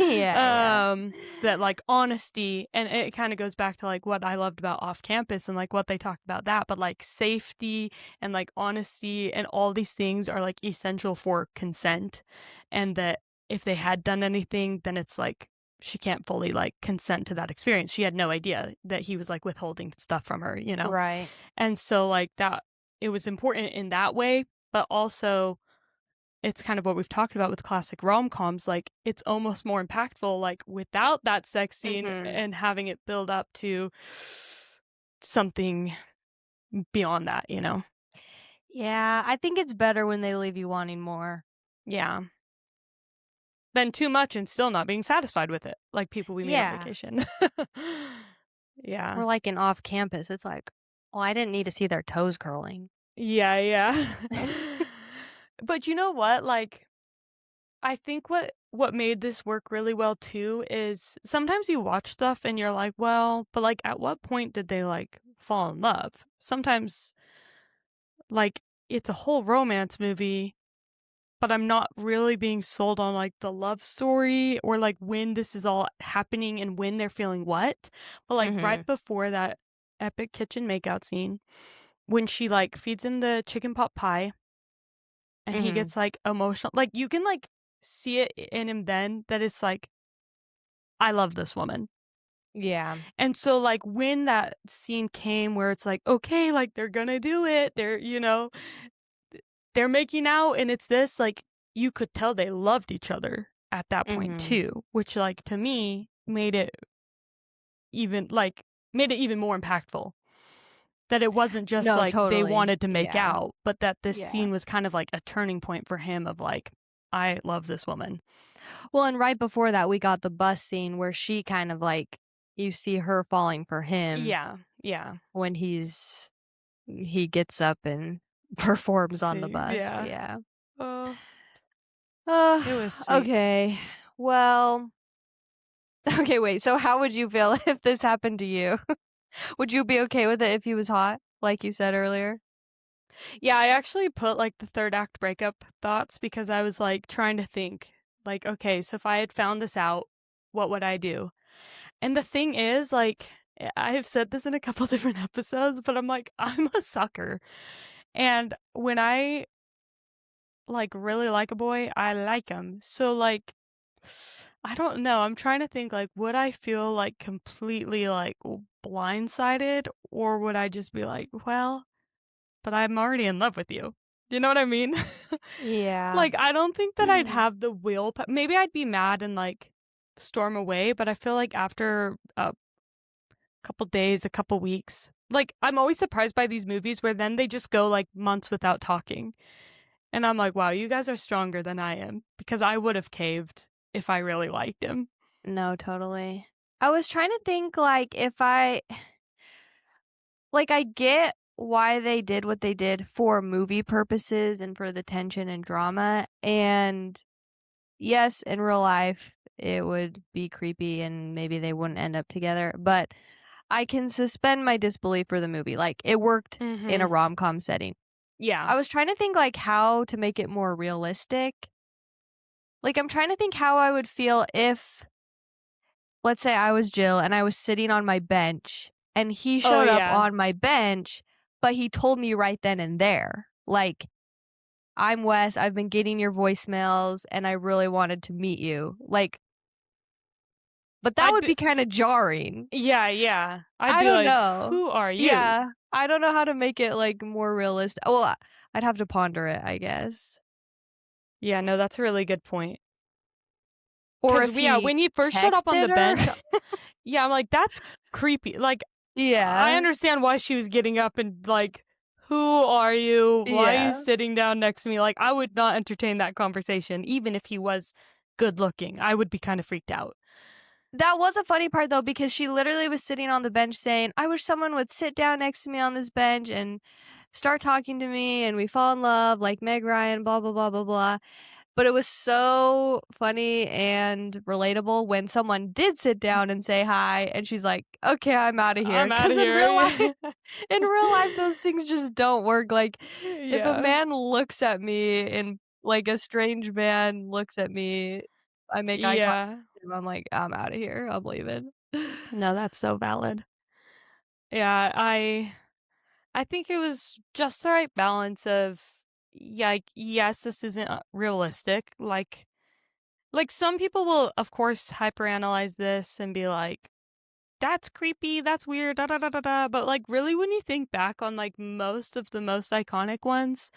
Yeah, yeah. That, like, honesty and it kinda goes back to, like, what I loved about Off Campus and, like, what they talked about that, but, like, safety and, like, honesty and all these things are, like, essential for consent, and that if they had done anything, then it's like she can't fully, like, consent to that experience. She had no idea that he was, like, withholding stuff from her, you know? Right. And so, like, that it was important in that way, but also it's kind of what we've talked about with classic rom-coms, like, it's almost more impactful, like, without that sex scene Mhm. and having it build up to something beyond that, you know? Yeah, I think it's better when they leave you wanting more. Yeah. Than too much and still not being satisfied with it, like people we meet on Yeah. vacation. Yeah. Or like in Off Campus, it's like, "Well, I didn't need to see their toes curling." Yeah, yeah. But you know what? Like, I think what made this work really well too is sometimes you watch stuff and you're like, "Well, but, like, at what point did they, like, fall in love?" Sometimes, like, it's a whole romance movie, but I'm not really being sold on, like, the love story or, like, when this is all happening and when they're feeling what. But, like, right Mhm. before that epic kitchen makeout scene, when she, like, feeds him the chicken pot pie and he Mhm. gets, like, emotional like, you can, like, see it in him then that it's like, "I love this woman." Yeah. And so, like, when that scene came where it's like, "Okay, like, they're gonna do it, they're making out and it's this," like, you could tell they loved each other at that point Mhm. too, which, like, to me, made it even more impactful. That it wasn't just, No, like, they totally. wanted to make Yeah. out, but that this Yeah. scene was kind of like a turning point for him of, like, "I love this woman." Well, and right before that, we got the bus scene where she kind of like you see her falling for him Yeah, yeah. when he gets up and performs on the See, bus. yeah. Yeah. Oh, Uh, it was sweet. okay. Well, okay, wait. So how would you feel if this happened to you? Would you be okay with it if he was hot, like you said earlier? Yeah, I actually put, like, the 3rd act breakup thoughts because I was, like, trying to think, like, "Okay, so if I had found this out, what would I do?" And the thing is, like, I have said this in a couple different episodes, but I'm like, I'm a sucker, and when I, like, really like a boy, I like him. So, like, I don't know, I'm trying to think, like, would I feel, like, completely, like, blindsided, or would I just be like, "Well, but I'm already in love with you." You know what I mean? Yeah. Like, I don't think that I'd have the will maybe I'd be mad and, like, storm away, but I feel like after a couple days, a couple weeks like, I'm always surprised by these movies where then they just go, like, months without talking, and I'm like, "Wow, you guys are stronger than I am," because I would've caved if I really liked him. No, totally. I was trying to think, like, if I like, I get why they did what they did for movie purposes and for the tension and drama, and yes, in real life, it would be creepy and maybe they wouldn't end up together, but I can suspend my disbelief for the movie, like, it worked in a Mhm. rom-com setting. Yeah. I was trying to think, like, how to make it more realistic. Like, I'm trying to think how I would feel if, let's say I was Jill and I was sitting on my bench and he Oh, showed up yeah. on my bench, but he told me right then and there, like, "I'm Wes, I've been getting your voicemails, and I really wanted to meet you." Like, but that I'd would be be kinda jarring. Yeah, yeah. I'd I be don't like, know. "Who are you?" Yeah, I don't know how to make it, like, more realistic. Well, I'd have to ponder it, I guess. Yeah, no, that's a really good point. Or 'Cause, if yeah, he when you first showed up on texted the her. bench, yeah, I'm like, "That's creepy." Like, I Yeah, understand why she was getting up and, like, "Who are you? Why are you yeah. sitting down next to me?" Like, I would not entertain that conversation, even if he was good looking. I would be kinda freaked out. That was a funny part though, because she literally was sitting on the bench saying, "I wish someone would sit down next to me on this bench and start talking to me and we fall in love like Meg Ryan, blah blah blah blah blah." But it was so funny and relatable when someone did sit down and say hi and she's like, "Okay, I'm out of here." I'm outta Cuz in real life here. in real life those things just don't work. Like if a Yeah. man looks at me and like a strange man looks at me, I make eye contact Yeah. with him, I'm like, "I'm out of here. I'm leaving." No, that's so valid. Yeah, I think it was just the right balance of, yeah, like, yes, this isn't realistic. Like some people will, of course, hyperanalyze this and be like, "That's creepy. That's weird." Da da da da da. But like, really, when you think back on like most of the most iconic ones,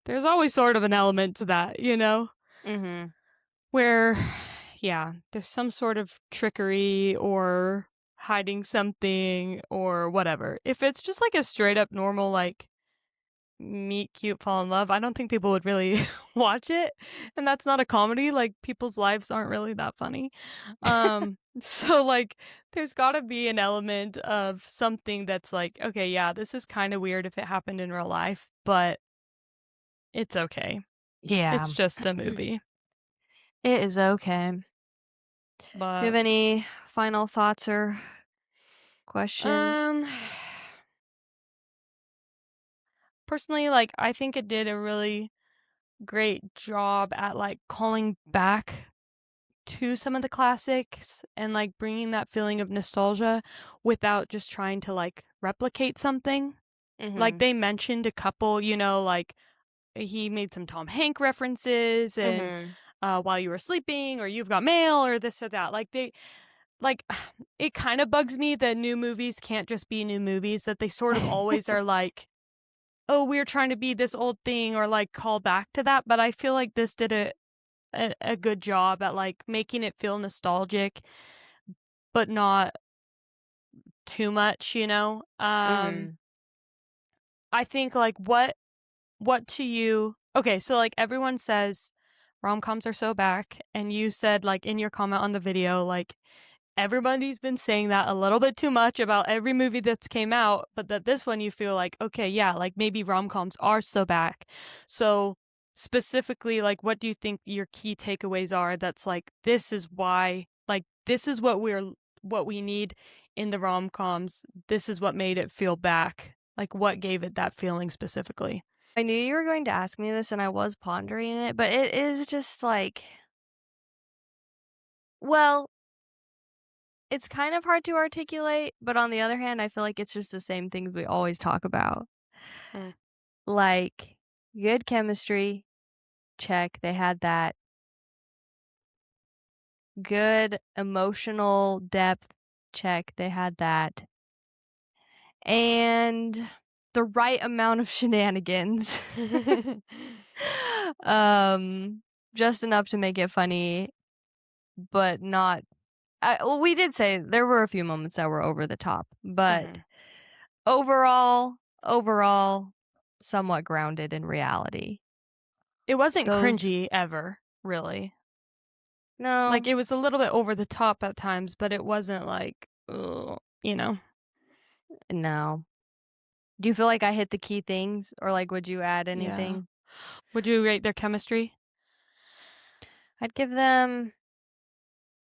there's always sort of an element to that, you know, Mhm. where, yeah, there's some sort of trickery or hiding something or whatever. If it's just like a straight up normal like meet cute fall in love, I don't think people would really watch it, and that's not a comedy. Like people's lives aren't really that funny. So like there's got to be an element of something that's like, okay, yeah, this is kind of weird if it happened in real life, but it's okay. Yeah. It's just a movie. It is okay. Do you have But any final thoughts or questions? um personally, like I think it did a really great job at like calling back to some of the classics and like bringing that feeling of nostalgia without just trying to like replicate something. Like Mhm. they mentioned a couple, you know, like he made some Tom Hank references and Mhm. while you were sleeping or you've got mail or this or that. Like they like it kind of bugs me that new movies can't just be new movies, that they sort of always are like, oh, we're trying to be this old thing or like call back to that. But I feel like this did a good job at like making it feel nostalgic but not too much, you know? Mhm. I think, like, what to you okay, so, like, everyone says rom-coms are so back, and you said, like, in your comment on the video, like, everybody's been saying that a little bit too much about every movie that's came out, but that this one you feel like, "Okay, yeah, like, maybe rom-coms are so back." So, specifically, like, what do you think your key takeaways are that's like, "This is why like, this is what we need in the rom-coms. This is what made it feel back." Like, what gave it that feeling specifically? I knew you were going to ask me this and I was pondering it, but it is just like, well, it's kind of hard to articulate, but on the other hand, I feel like it's just the same things we always talk about. Mm, Like good chemistry, check, they had that. Good emotional depth, check, they had that. And the right amount of shenanigans. um, just enough to make it funny, but not. Well, we did say there were a few moments that were over the top, but mhm. overall, somewhat grounded in reality. It wasn't Those cringy ever, really. Like, no, it was a little bit over the top at times, but it wasn't like, ugh, you know? no. Do you feel like I hit the key things, or like would you add Yeah. anything? Would you rate their chemistry? I'd give them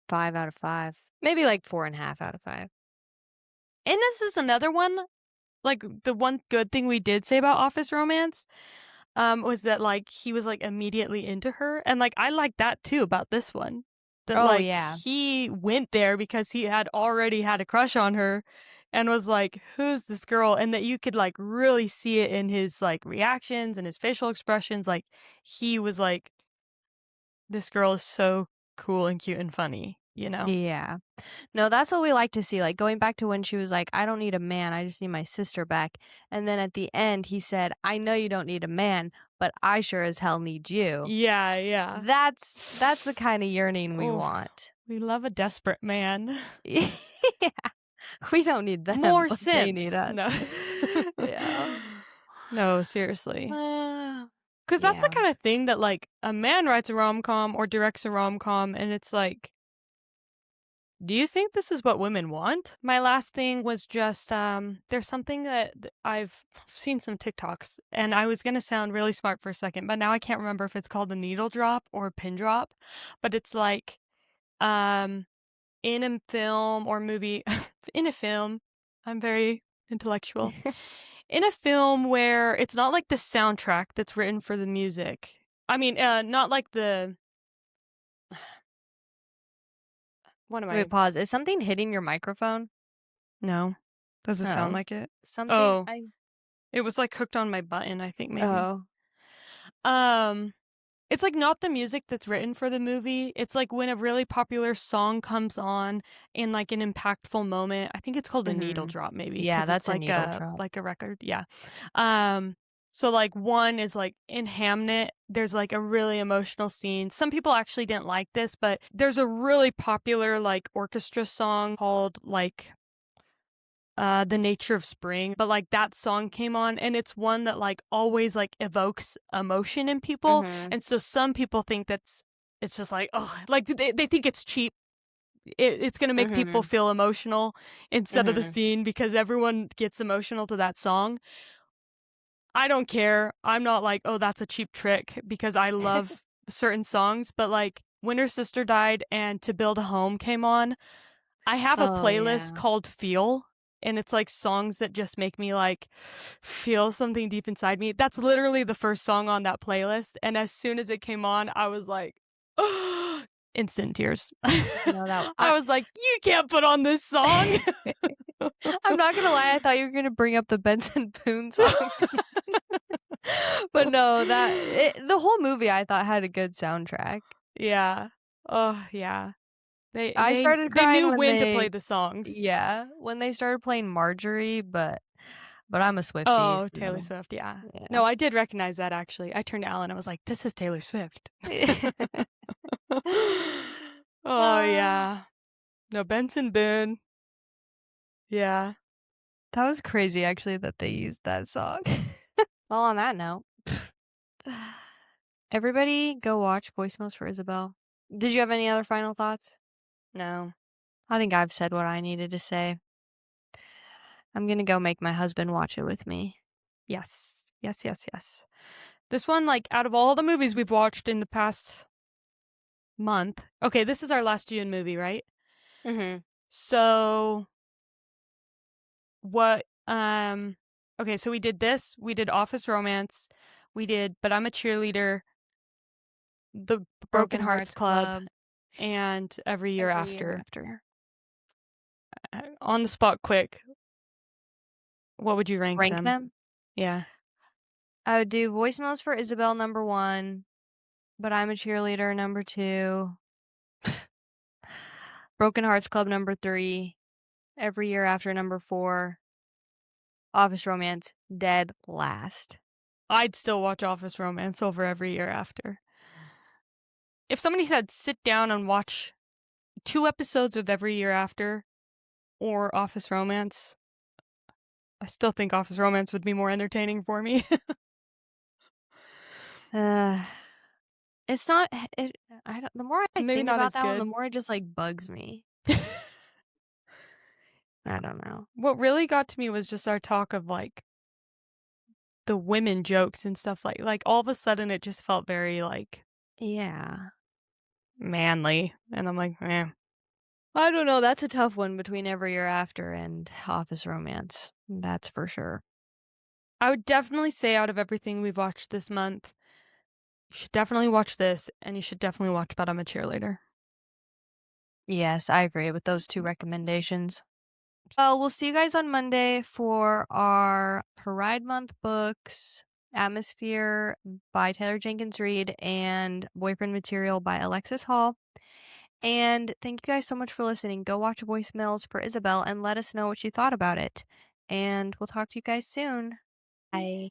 5 out of 5, maybe like 4.5 out of 5. And this is another one, like, the one good thing we did say about Office Romance, was that, like, he was, like, immediately into her, and, like, I like that too about this one. That, Oh like, yeah, he went there because he had already had a crush on her, and was like, "Who's this girl?" And that you could, like, really see it in his, like, reactions and his facial expressions, like, he was like, "This girl is so cool and cute and funny," you know? Yeah. No, that's what we like to see, like, going back to when she was like, "I don't need a man, I just need my sister back," and then at the end, he said, "I know you don't need a man, but I sure as hell need you." Yeah, yeah. That's the kinda yearning we Oh, want. we love a desperate man. Yeah. We don't need them, More but they need simps. us. No. Yeah. No, seriously. Uh, 'Cause that's the yeah. kinda thing that, like, a man writes a rom-com or directs a rom-com, and it's like, do you think this is what women want? My last thing was just, there's something that I've seen some TikToks, and I was gonna sound really smart for a second, but now I can't remember if it's called a needle drop or a pin drop, but it's like, um, in a film or movie in a film, I'm very intellectual. In a film where it's not like the soundtrack that's written for the music. I mean, not like the what am I Wait, pause. Is something hitting your microphone? no. Does it sound Oh. like it? Something Oh, I it was, like, hooked on my button, I think maybe. Oh. Um, it's, like, not the music that's written for the movie, it's, like, when a really popular song comes on in, like, an impactful moment. I think it's called a needle Mhm. drop maybe Yeah, because it's that's a needle drop. like a record, yeah. Um, so, like, one is, like, in Hamnet, there's, like, a really emotional scene. Some people actually didn't like this, but there's a really popular, like, orchestra song called, like, The Nature of Spring, but, like, that song came on, and it's one that, like, always, like, evokes emotion in people, Mhm. and so some people think it's just like, oh, like, they think it's cheap. It's gonna make people Mhm. feel emotional instead of the Mhm. scene because everyone gets emotional to that song. I don't care. I'm not like, "Oh, that's a cheap trick," because I love certain songs, but, like, when her sister died and To Build a Home came on, I have a Oh, playlist yeah. called Feel, and it's, like, songs that just make me, like, feel something deep inside me. That's literally the first song on that playlist, and as soon as it came on, I was like, instant tears. No, that I was like, "You can't put on this song." I'm not gonna lie, I thought you were gonna bring up the Benson Boone song. But no, the whole movie I thought had a good soundtrack. Yeah. Oh, yeah. They I they started they crying knew when when to play they the songs. yeah, when they started playing Marjorie, but I'm a Swiftie, Oh, Taylor so Swift, yeah. yeah. No, I did recognize that actually. I turned to Alan, I was like, "This is Taylor Swift." Oh, Ah, yeah. No, Benson Boone. Yeah. that was crazy actually that they used that song. Well, on that note, everybody go watch Voicemails for Isabel. Did you have any other final thoughts? No. I think I've said what I needed to say. I'm gonna go make my husband watch it with me. Yes. Yes, yes, yes. This one, like, out of all the movies we've watched in the past month, okay, this is our last June movie, right? Mhm. So, what, okay, so we did this, we did Office Romance, we did But I'm a Cheerleader, The Broken Broken Hearts Hearts Club, Club, and Every Year every year After. after. On the spot quick, what would you rank Rank them? them? Yeah. I would do Voicemails for Isabel number 1, But I'm a Cheerleader number 2, Broken Hearts Club number 3, Every Year After number 4, Office Romance dead last. I'd still watch Office Romance over Every Year After. If somebody said, "Sit down and watch 2 episodes of Every Year After or Office Romance," I still think Office Romance would be more entertaining for me. Uh, it's not it I don't the more I Maybe think not about as that one, the good. more it just, like, bugs me. I don't know. What really got to me was just our talk of, like, the women jokes and stuff like, all of a sudden, it just felt very, like, Yeah. manly, and I'm like, "Eh." I don't know, that's a tough one between Every Year After and Office Romance. That's for sure. I would definitely say out of everything we've watched this month, you should definitely watch this, and you should definitely watch But I'm a Cheerleader. Yes, I agree with those 2 recommendations. Well, we'll see you guys on Monday for our Pride Month books, Atmosphere by Taylor Jenkins Reid and Boyfriend Material by Alexis Hall. And thank you guys so much for listening. Go watch voicemails for Isabel and let us know what you thought about it. And we'll talk to you guys soon. Bye.